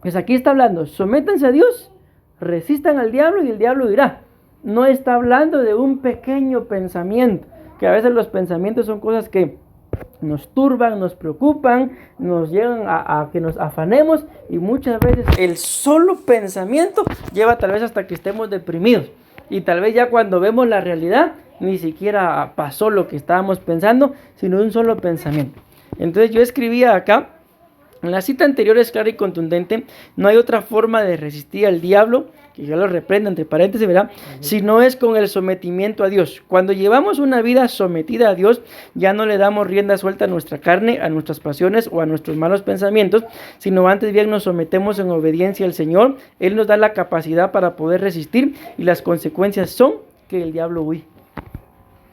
Pues aquí está hablando: sométanse a Dios, resistan al diablo y el diablo irá. No está hablando de un pequeño pensamiento, que a veces los pensamientos son cosas que nos turban, nos preocupan, nos llevan a que nos afanemos, y muchas veces el solo pensamiento lleva tal vez hasta que estemos deprimidos, y tal vez ya cuando vemos la realidad ni siquiera pasó lo que estábamos pensando, sino un solo pensamiento. Entonces yo escribía acá: en la cita anterior es clara y contundente, no hay otra forma de resistir al diablo, que ya lo reprenda entre paréntesis, ¿verdad?, si no es con el sometimiento a Dios. Cuando llevamos una vida sometida a Dios, ya no le damos rienda suelta a nuestra carne, a nuestras pasiones o a nuestros malos pensamientos, sino antes bien nos sometemos en obediencia al Señor. Él nos da la capacidad para poder resistir y las consecuencias son que el diablo huye.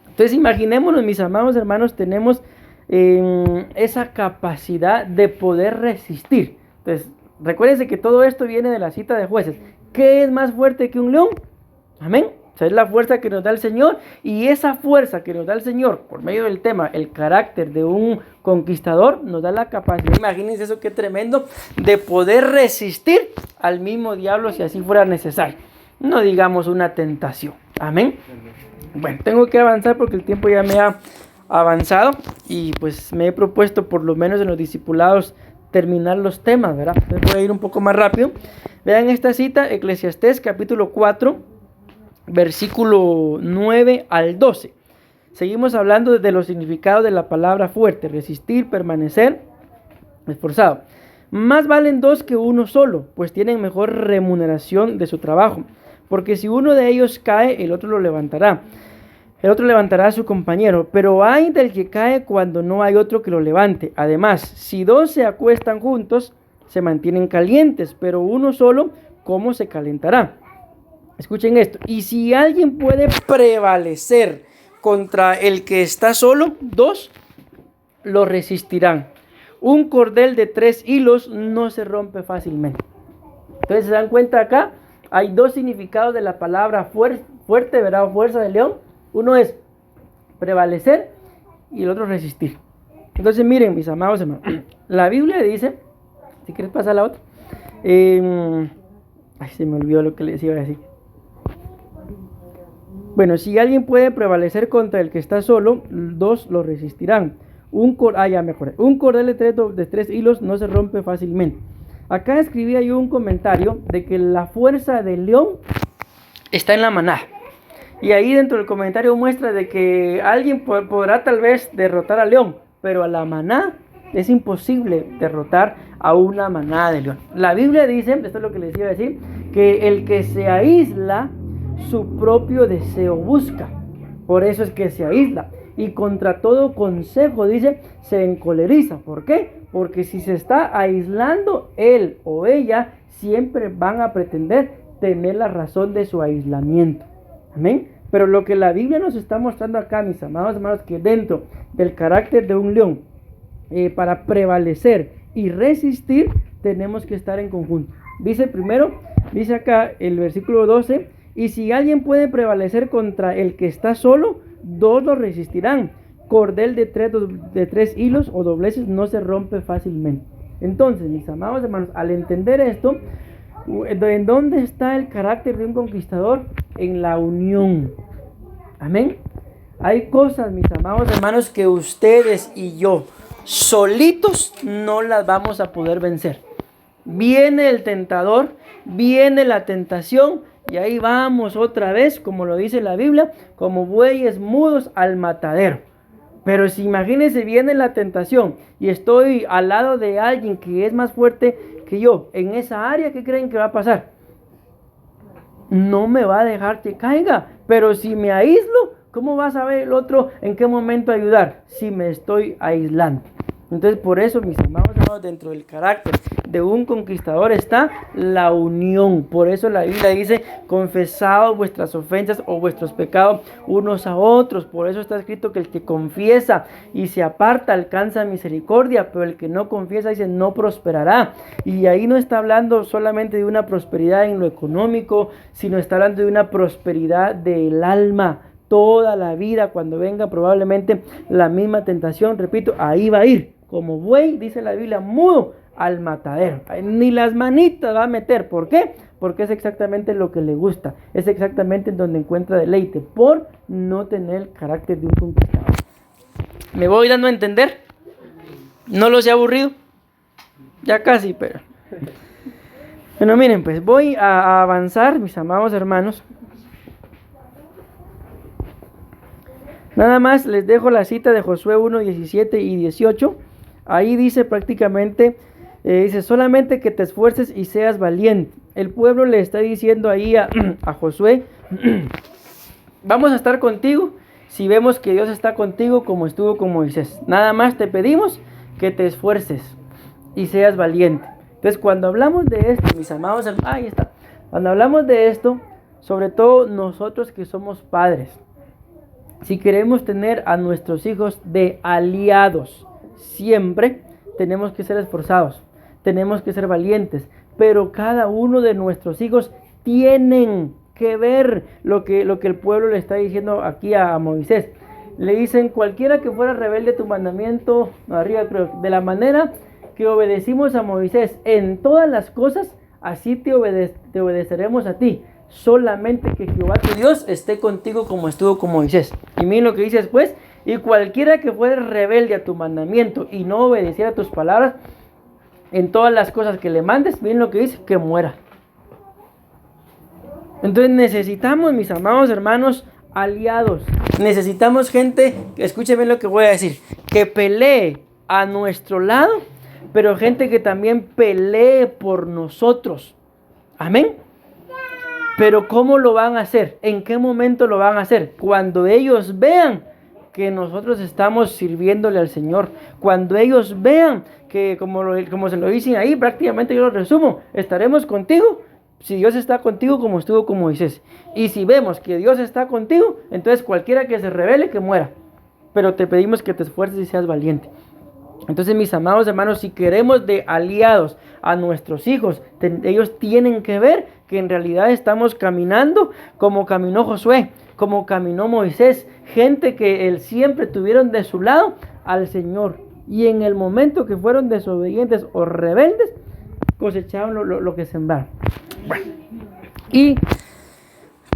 Entonces imaginémonos, mis amados hermanos, tenemos esa capacidad de poder resistir. Entonces recuérdense que todo esto viene de la cita de Jueces. ¿Qué es más fuerte que un león? Amén. O sea, es la fuerza que nos da el Señor, y esa fuerza que nos da el Señor por medio del tema, el carácter de un conquistador, nos da la capacidad, imagínense eso, qué tremendo, de poder resistir al mismo diablo si así fuera necesario. No digamos una tentación. Amén. Bueno, tengo que avanzar porque el tiempo ya me ha avanzado y pues me he propuesto por lo menos en los discipulados terminar los temas, ¿verdad? Entonces voy a ir un poco más rápido. Vean esta cita, Eclesiastés capítulo 4, versículo 9 al 12. Seguimos hablando de los significados de la palabra fuerte: resistir, permanecer, esforzado. Más valen 2 que uno solo, pues tienen mejor remuneración de su trabajo. Porque si uno de ellos cae, el otro lo levantará. El otro levantará a su compañero, pero ay del que cae cuando no hay otro que lo levante. Además, si 2 se acuestan juntos, se mantienen calientes, pero uno solo, ¿cómo se calentará? Escuchen esto: y si alguien puede prevalecer contra el que está solo, 2 lo resistirán. Un cordel de 3 hilos no se rompe fácilmente. Entonces, ¿se dan cuenta acá? hay dos significados de la palabra fuerte, ¿verdad? O fuerza de león. Uno es prevalecer y el otro resistir. Entonces miren, mis amados hermanos, la Biblia dice, si quieres pasar a la otra, se me olvidó lo que les iba a decir. Bueno, si alguien puede prevalecer contra el que está solo, dos lo resistirán. Un cordel de tres hilos no se rompe fácilmente. Acá escribía yo un comentario de que la fuerza del león está en la manada. Y ahí dentro del comentario muestra de que alguien podrá tal vez derrotar al león, pero a la manada es imposible derrotar a una manada de león. La Biblia dice, esto es lo que les iba a decir, que el que se aísla, su propio deseo busca. Por eso es que se aísla. Y contra todo consejo, dice, se encoleriza. ¿Por qué? Porque si se está aislando, él o ella siempre van a pretender tener la razón de su aislamiento. Amén. Pero lo que la Biblia nos está mostrando acá, mis amados hermanos, que dentro del carácter de un león, para prevalecer y resistir, tenemos que estar en conjunto. Dice acá el versículo 12, y si alguien puede prevalecer contra el que está solo, dos lo resistirán. Cordel de tres hilos o dobleces no se rompe fácilmente. Entonces, mis amados hermanos, al entender esto, ¿en dónde está el carácter de un conquistador? En la unión. Amén. Hay cosas, mis amados hermanos, que ustedes y yo solitos no las vamos a poder vencer. Viene el tentador, viene la tentación, y ahí vamos otra vez, como lo dice la Biblia, como bueyes mudos al matadero. Pero si imagínense, viene la tentación y estoy al lado de alguien que es más fuerte que yo en esa área, ¿qué creen que va a pasar? No me va a dejar que caiga. Pero si me aíslo, ¿cómo va a saber el otro en qué momento ayudar? Si me estoy aislando. Entonces, por eso, mis amados hermanos, dentro del carácter de un conquistador está la unión. Por eso la Biblia dice, confesad vuestras ofensas o vuestros pecados unos a otros. Por eso está escrito que el que confiesa y se aparta alcanza misericordia, pero el que no confiesa, dice, no prosperará. Y ahí no está hablando solamente de una prosperidad en lo económico, sino está hablando de una prosperidad del alma. Toda la vida, cuando venga probablemente la misma tentación, repito, ahí va a ir. Como buey, dice la Biblia, mudo al matadero. Ni las manitas va a meter. ¿Por qué? Porque es exactamente lo que le gusta. Es exactamente donde encuentra deleite. Por no tener el carácter de un conquistador. ¿Me voy dando a entender? ¿No los he aburrido? Ya casi, pero... Bueno, miren, pues voy a avanzar, mis amados hermanos. Nada más les dejo la cita de Josué 1, 17 y 18. Ahí dice prácticamente, dice, solamente que te esfuerces y seas valiente. El pueblo le está diciendo ahí a Josué, vamos a estar contigo si vemos que Dios está contigo como estuvo con Moisés. Nada más te pedimos que te esfuerces y seas valiente. Entonces, cuando hablamos de esto, mis amados, ahí está. Cuando hablamos de esto, sobre todo nosotros que somos padres, si queremos tener a nuestros hijos de aliados, siempre tenemos que ser esforzados, tenemos que ser valientes, pero cada uno de nuestros hijos tienen que ver lo que el pueblo le está diciendo aquí a Moisés. Le dicen, cualquiera que fuera rebelde a tu mandamiento, arriba creo, de la manera que obedecimos a Moisés en todas las cosas, así te obedeceremos a ti. Solamente que Jehová tu Dios esté contigo como estuvo con Moisés. Y miren lo que dice después, y cualquiera que fuera rebelde a tu mandamiento y no obedeciera a tus palabras en todas las cosas que le mandes, miren lo que dice, que muera. Entonces necesitamos, mis amados hermanos, aliados. Necesitamos gente, escúcheme lo que voy a decir, que pelee a nuestro lado, pero gente que también pelee por nosotros. Amén. Pero ¿cómo lo van a hacer? ¿En qué momento lo van a hacer? Cuando ellos vean que nosotros estamos sirviéndole al Señor. Cuando ellos vean que, como se lo dicen ahí, prácticamente yo lo resumo, estaremos contigo si Dios está contigo como estuvo con Moisés. Y si vemos que Dios está contigo, entonces cualquiera que se rebele, que muera. Pero te pedimos que te esfuerces y seas valiente. Entonces, mis amados hermanos, si queremos de aliados a nuestros hijos, ellos tienen que ver que en realidad estamos caminando como caminó Josué, como caminó Moisés, gente que él siempre tuvieron de su lado al Señor, y en el momento que fueron desobedientes o rebeldes, cosecharon lo que sembraron. Bueno, y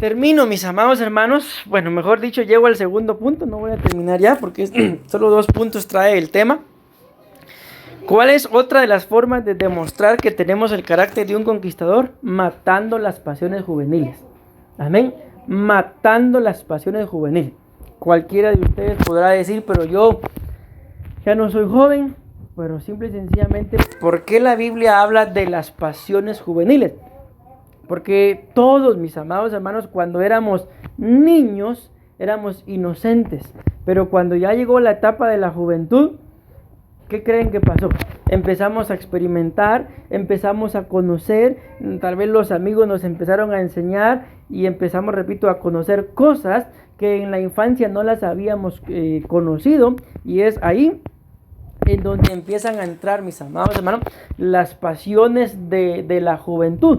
termino, mis amados hermanos. Bueno, mejor dicho, llego al segundo punto. No voy a terminar ya porque solo 2 puntos trae el tema. ¿Cuál es otra de las formas de demostrar que tenemos el carácter de un conquistador? Matando las pasiones juveniles. Amén. Matando las pasiones juveniles. Cualquiera de ustedes podrá decir, pero yo ya no soy joven. Pero simple y sencillamente, ¿por qué la Biblia habla de las pasiones juveniles? Porque todos, mis amados hermanos, cuando éramos niños, éramos inocentes. Pero cuando ya llegó la etapa de la juventud, ¿qué creen que pasó? Empezamos a experimentar, empezamos a conocer, tal vez los amigos nos empezaron a enseñar y empezamos, repito, a conocer cosas que en la infancia no las habíamos conocido, y es ahí en donde empiezan a entrar, mis amados hermanos, las pasiones de la juventud.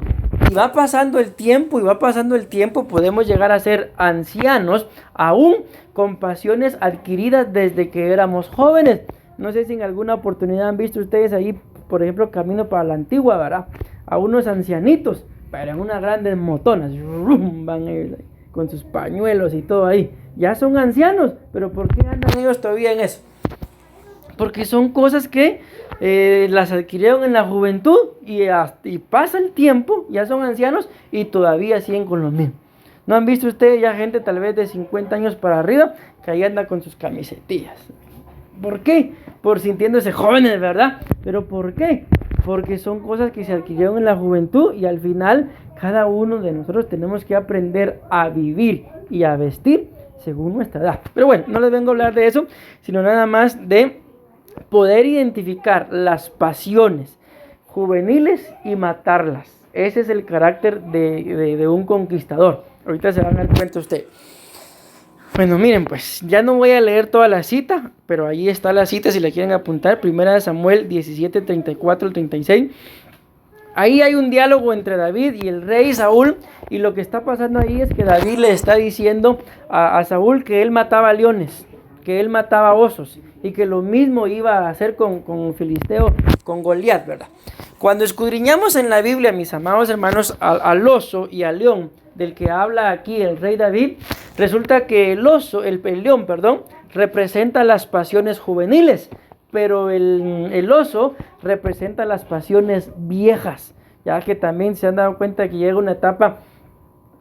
Y va pasando el tiempo, podemos llegar a ser ancianos, aún con pasiones adquiridas desde que éramos jóvenes. No sé si en alguna oportunidad han visto ustedes ahí, por ejemplo, camino para la Antigua, ¿verdad? A unos ancianitos, pero en unas grandes motonas, van con sus pañuelos y todo ahí. Ya son ancianos, pero ¿por qué andan ellos todavía en eso? Porque son cosas que las adquirieron en la juventud y pasa el tiempo, ya son ancianos y todavía siguen con lo mismo. ¿No han visto ustedes ya gente tal vez de 50 años para arriba que ahí anda con sus camisetillas? ¿Por qué? Por sintiéndose jóvenes, ¿verdad? ¿Pero por qué? Porque son cosas que se adquirieron en la juventud y al final cada uno de nosotros tenemos que aprender a vivir y a vestir según nuestra edad. Pero bueno, no les vengo a hablar de eso, sino nada más de poder identificar las pasiones juveniles y matarlas. Ese es el carácter de un conquistador. Ahorita se van a dar cuenta ustedes. Bueno, miren, pues ya no voy a leer toda la cita, pero ahí está la cita si la quieren apuntar. 1 Samuel 17, 34 al 36. Ahí hay un diálogo entre David y el rey Saúl, y lo que está pasando ahí es que David le está diciendo a Saúl que él mataba leones, que él mataba osos, y que lo mismo iba a hacer con Filisteo, con Goliat, ¿verdad? Cuando escudriñamos en la Biblia, mis amados hermanos, al oso y al león del que habla aquí el rey David, resulta que el león, representa las pasiones juveniles, pero el oso representa las pasiones viejas, ya que también se han dado cuenta que llega una etapa,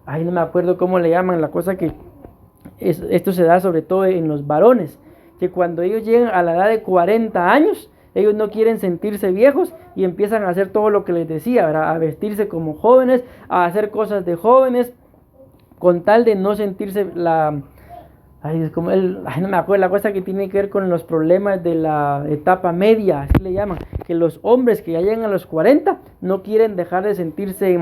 no me acuerdo cómo le llaman, la cosa que esto se da sobre todo en los varones, que cuando ellos llegan a la edad de 40 años, ellos no quieren sentirse viejos y empiezan a hacer todo lo que les decía, ¿verdad? A vestirse como jóvenes, a hacer cosas de jóvenes, con tal de no sentirse no me acuerdo, la cosa que tiene que ver con los problemas de la etapa media, así le llaman, que los hombres que ya llegan a los 40 no quieren dejar de sentirse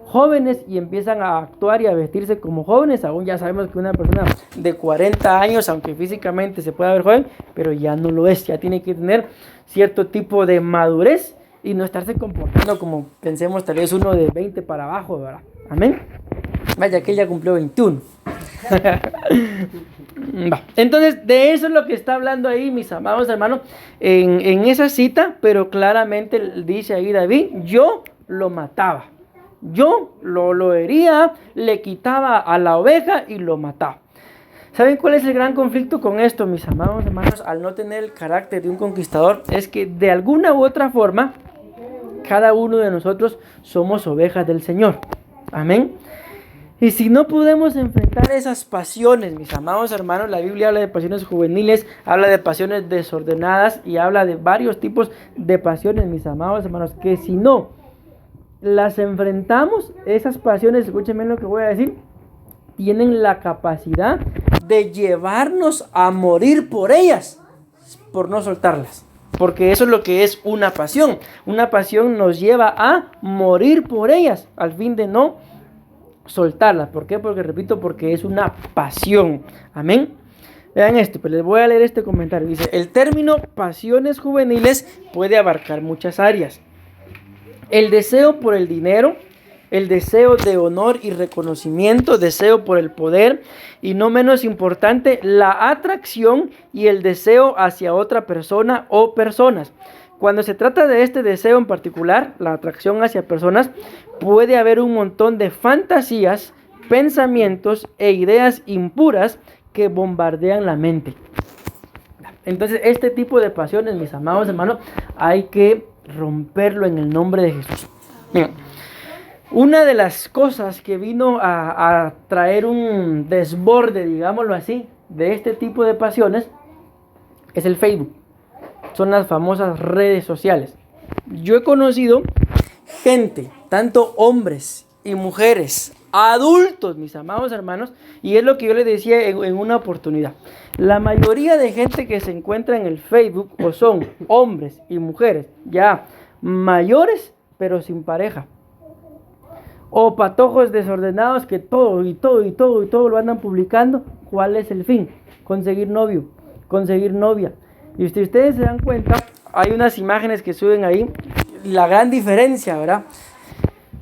jóvenes y empiezan a actuar y a vestirse como jóvenes. Aún ya sabemos que una persona de 40 años, aunque físicamente se pueda ver joven, pero ya no lo es, ya tiene que tener cierto tipo de madurez y no estarse comportando como pensemos tal vez uno de 20 para abajo, ¿verdad? Amén. Vaya que él ya cumplió 21. Entonces de eso es lo que está hablando ahí, mis amados hermanos, en esa cita, pero claramente dice ahí David: yo lo mataba, yo lo hería, le quitaba a la oveja y lo mataba. ¿Saben cuál es el gran conflicto con esto, mis amados hermanos? Al no tener el carácter de un conquistador, es que de alguna u otra forma cada uno de nosotros somos ovejas del Señor. Amén. Y si no podemos enfrentar esas pasiones, mis amados hermanos, la Biblia habla de pasiones juveniles, habla de pasiones desordenadas y habla de varios tipos de pasiones, mis amados hermanos, que si no las enfrentamos, esas pasiones, escúchenme lo que voy a decir, tienen la capacidad de llevarnos a morir por ellas, por no soltarlas. Porque eso es lo que es una pasión. Una pasión nos lleva a morir por ellas, al fin de no soltarlas. ¿Por qué? Porque repito, porque es una pasión. Amén. Vean esto, pues les voy a leer este comentario. Dice: el término pasiones juveniles puede abarcar muchas áreas. El deseo por el dinero, el deseo de honor y reconocimiento, deseo por el poder y no menos importante, la atracción y el deseo hacia otra persona o personas. Cuando se trata de este deseo en particular, la atracción hacia personas, puede haber un montón de fantasías, pensamientos e ideas impuras que bombardean la mente. Entonces, este tipo de pasiones, mis amados hermanos, hay que romperlo en el nombre de Jesús. Bien. Una de las cosas que vino a traer un desborde, digámoslo así, de este tipo de pasiones es el Facebook. Son las famosas redes sociales. Yo he conocido gente, tanto hombres y mujeres, adultos, mis amados hermanos, y es lo que yo les decía en una oportunidad. La mayoría de gente que se encuentra en el Facebook o son hombres y mujeres ya mayores, pero sin pareja. O patojos desordenados que todo lo andan publicando. ¿Cuál es el fin? Conseguir novio, conseguir novia. Y si ustedes se dan cuenta, hay unas imágenes que suben ahí, la gran diferencia, ¿verdad?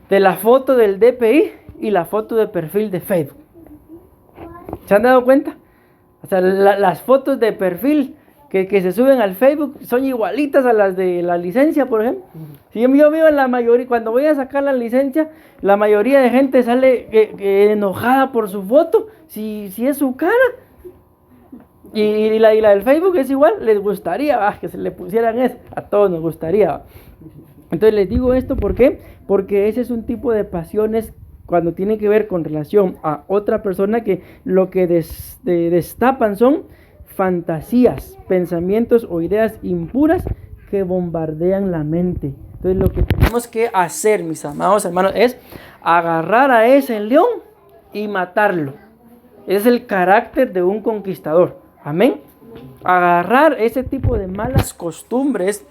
De la foto del DPI y la foto de perfil de Facebook. ¿Se han dado cuenta? O sea, las fotos de perfil que se suben al Facebook son igualitas a las de la licencia, por ejemplo. Si yo veo la mayoría, cuando voy a sacar la licencia, la mayoría de gente sale enojada por su foto, si es su cara. Y la del Facebook es igual, les gustaría que se le pusieran eso, a todos nos gustaría. Entonces les digo esto, ¿por qué? Porque ese es un tipo de pasiones cuando tiene que ver con relación a otra persona que lo que destapan son fantasías, pensamientos o ideas impuras que bombardean la mente. Entonces lo que tenemos que hacer, mis amados hermanos, es agarrar a ese león y matarlo. Es el carácter de un conquistador. Amén. Agarrar ese tipo de malas costumbres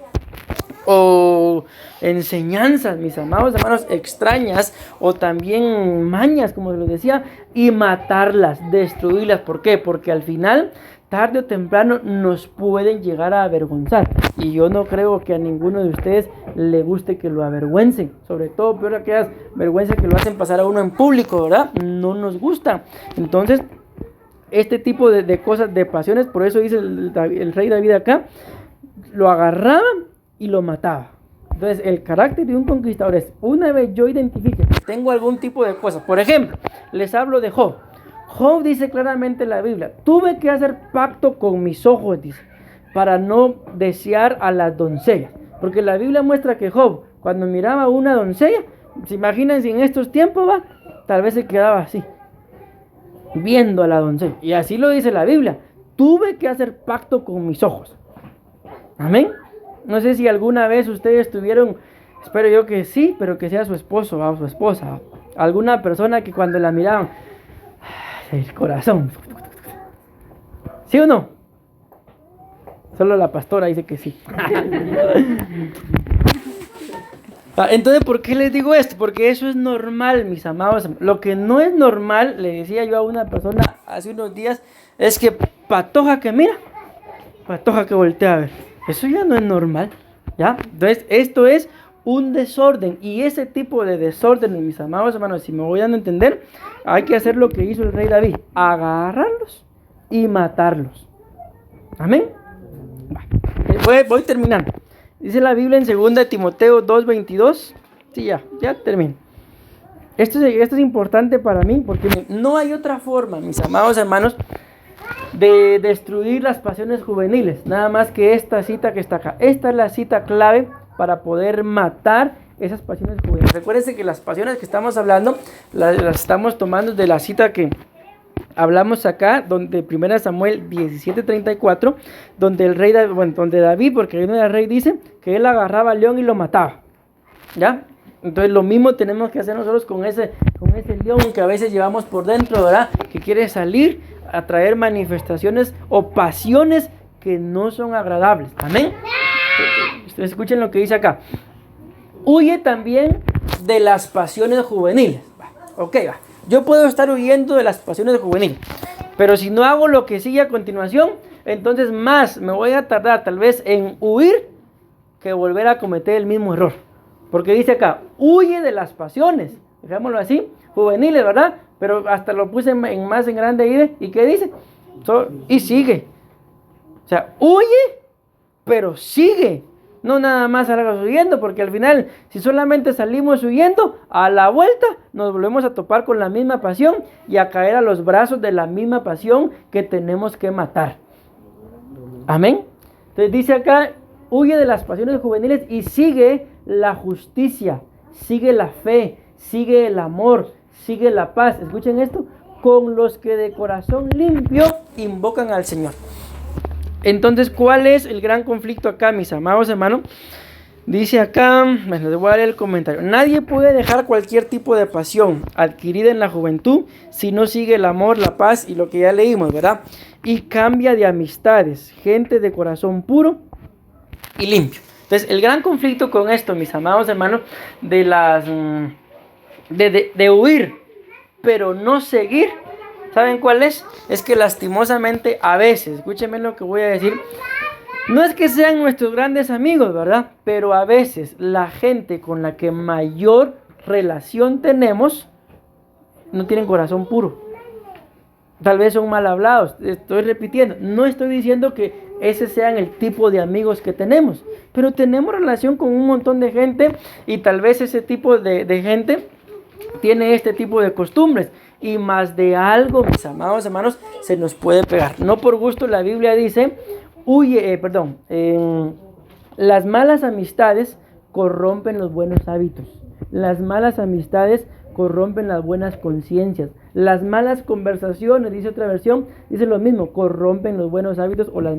o enseñanzas, mis amados hermanos, extrañas o también mañas, como se lo decía, y matarlas, destruirlas. ¿Por qué? Porque al final, tarde o temprano, nos pueden llegar a avergonzar. Y yo no creo que a ninguno de ustedes le guste que lo avergüencen. Sobre todo, peor aquellas vergüenzas que lo hacen pasar a uno en público, ¿verdad? No nos gusta. Entonces, este tipo de cosas, de pasiones, por eso dice el rey David acá, lo agarraban y lo mataba. Entonces, el carácter de un conquistador es, una vez yo identifique que tengo algún tipo de cosas, por ejemplo, les hablo de Job. Job dice claramente en la Biblia, tuve que hacer pacto con mis ojos, dice, para no desear a las doncellas. Porque la Biblia muestra que Job, cuando miraba a una doncella, se imaginan si en estos tiempos tal vez se quedaba así, viendo a la doncella. Y así lo dice la Biblia, tuve que hacer pacto con mis ojos. Amén. No sé si alguna vez ustedes tuvieron, espero yo que sí, pero que sea su esposo o su esposa, alguna persona que cuando la miraban, el corazón, ¿sí o no? Solo la pastora dice que sí. Entonces, ¿por qué les digo esto? Porque eso es normal, mis amados. Lo que no es normal, le decía yo a una persona hace unos días, es que patoja que mira, patoja que voltea a ver. Eso ya no es normal, ¿ya? Entonces, esto es un desorden. Y ese tipo de desorden, mis amados hermanos, si me voy dando a entender, hay que hacer lo que hizo el rey David. Agarrarlos y matarlos. Amén. Voy terminando. Dice la Biblia en 2 Timoteo 2:22. Sí, ya termino. Esto es importante para mí porque no hay otra forma, mis amados hermanos, de destruir las pasiones juveniles, nada más que esta cita que está acá. Esta es la cita clave para poder matar esas pasiones juveniles. Recuérdense que las pasiones que estamos hablando las estamos tomando de la cita que hablamos acá, donde 1 Samuel 17:34, donde el rey, donde David, porque el rey dice que él agarraba al león y lo mataba, ¿ya? Entonces lo mismo tenemos que hacer nosotros con ese león que a veces llevamos por dentro, ¿verdad? Que quiere salir a traer manifestaciones o pasiones que no son agradables. Amén. Ustedes escuchen lo que dice acá. Huye también de las pasiones juveniles. Va. Yo puedo estar huyendo de las pasiones juveniles, pero si no hago lo que sigue a continuación, entonces más me voy a tardar tal vez en huir que volver a cometer el mismo error. Porque dice acá, huye de las pasiones. dejémoslo así, juveniles, ¿verdad? Pero hasta lo puse en más en grande. ¿Y qué dice? Y sigue. O sea, huye, pero sigue. No nada más salgas huyendo, porque al final, si solamente salimos huyendo, a la vuelta nos volvemos a topar con la misma pasión y a caer a los brazos de la misma pasión que tenemos que matar. Amén. Entonces dice acá, huye de las pasiones juveniles y sigue la justicia, sigue la fe, sigue el amor, sigue la paz. Escuchen esto, con los que de corazón limpio invocan al Señor. Entonces, ¿cuál es el gran conflicto acá, mis amados hermanos? Dice acá, bueno, les voy a leer el comentario. Nadie puede dejar cualquier tipo de pasión adquirida en la juventud si no sigue el amor, la paz y lo que ya leímos, ¿verdad? Y cambia de amistades, gente de corazón puro y limpio. Entonces, el gran conflicto con esto, mis amados hermanos, de huir, pero no seguir, ¿saben cuál es? Es que lastimosamente a veces, escúchenme lo que voy a decir, no es que sean nuestros grandes amigos, ¿verdad? Pero a veces la gente con la que mayor relación tenemos no tienen corazón puro. Tal vez son mal hablados, estoy repitiendo, no estoy diciendo que ese sean el tipo de amigos que tenemos, pero tenemos relación con un montón de gente y tal vez ese tipo de gente tiene este tipo de costumbres. Y más de algo, mis amados hermanos, se nos puede pegar. No por gusto la Biblia dice, las malas amistades corrompen los buenos hábitos. Las malas amistades corrompen las buenas conciencias. Las malas conversaciones, dice otra versión, dice lo mismo, corrompen los buenos hábitos o las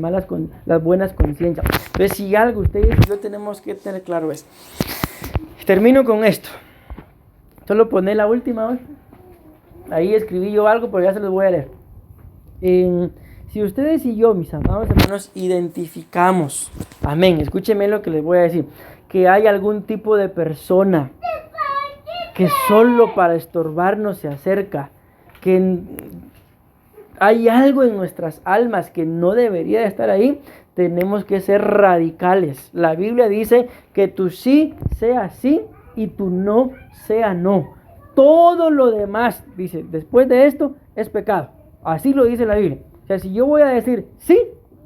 buenas conciencias. Entonces, si algo ustedes y yo tenemos que tener claro es. Termino con esto. Solo poné la última hoja. Ahí escribí yo algo, pero ya se los voy a leer. Si ustedes y yo, mis amados hermanos, identificamos, amén, escúchenme lo que les voy a decir, que hay algún tipo de persona que solo para estorbarnos se acerca, que hay algo en nuestras almas que no debería de estar ahí, tenemos que ser radicales. La Biblia dice que tu sí sea sí y tu no sea no. Todo lo demás, dice, después de esto es pecado. Así lo dice la Biblia. O sea, si yo voy a decir sí,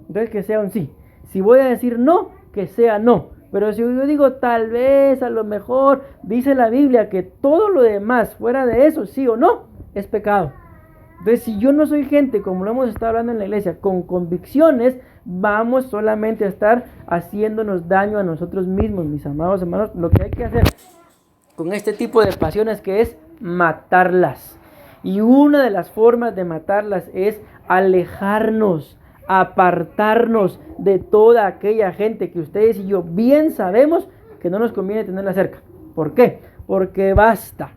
entonces que sea un sí. Si voy a decir no, que sea no. Pero si yo digo tal vez, a lo mejor, dice la Biblia que todo lo demás, fuera de eso, sí o no, es pecado. Entonces, si yo no soy gente, como lo hemos estado hablando en la iglesia, con convicciones, vamos solamente a estar haciéndonos daño a nosotros mismos, mis amados hermanos. Lo que hay que hacer con este tipo de pasiones que es matarlas. Y una de las formas de matarlas es alejarnos, apartarnos de toda aquella gente que ustedes y yo bien sabemos que no nos conviene tenerla cerca. ¿Por qué? Porque basta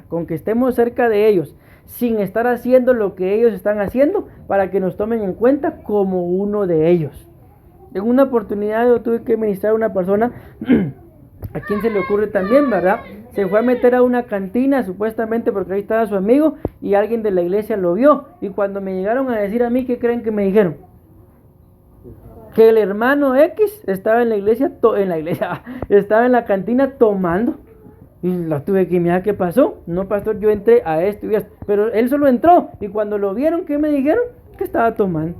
con que estemos cerca de ellos sin estar haciendo lo que ellos están haciendo para que nos tomen en cuenta como uno de ellos. En una oportunidad yo tuve que ministrar a una persona ¿a quién se le ocurre también, verdad? Se fue a meter a una cantina supuestamente porque ahí estaba su amigo y alguien de la iglesia lo vio. Y cuando me llegaron a decir a mí, ¿qué creen que me dijeron? Que el hermano X estaba en la iglesia, estaba en la cantina tomando. Y la tuve que mirar qué pasó. No, pastor, yo entré a esto y esto. Pero él solo entró y cuando lo vieron, ¿qué me dijeron? Que estaba tomando.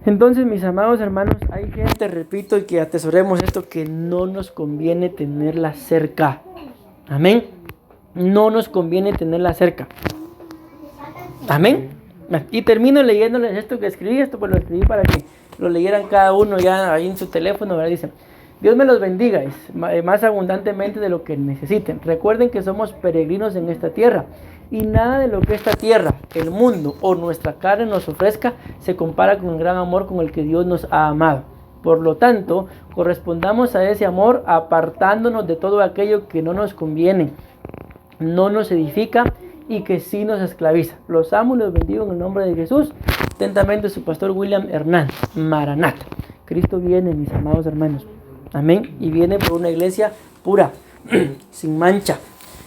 Entonces, mis amados hermanos, hay gente, repito, y que atesoremos esto, que no nos conviene tenerla cerca. Amén. No nos conviene tenerla cerca. Amén. Y termino leyéndoles esto que escribí. Esto pues lo escribí para que lo leyeran cada uno ya ahí en su teléfono, ¿verdad? Dice: Dios me los bendiga más abundantemente de lo que necesiten. Recuerden que somos peregrinos en esta tierra. Y nada de lo que esta tierra, el mundo o nuestra carne nos ofrezca se compara con el gran amor con el que Dios nos ha amado. Por lo tanto, correspondamos a ese amor apartándonos de todo aquello que no nos conviene, no nos edifica y que sí nos esclaviza. Los amo y los bendigo en el nombre de Jesús. Atentamente su pastor William Hernán. Maranata. Cristo viene, mis amados hermanos. Amén. Y viene por una iglesia pura, sin mancha,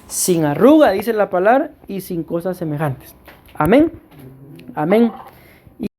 sin arruga, dice la palabra, y sin cosas semejantes. Amén. Amén.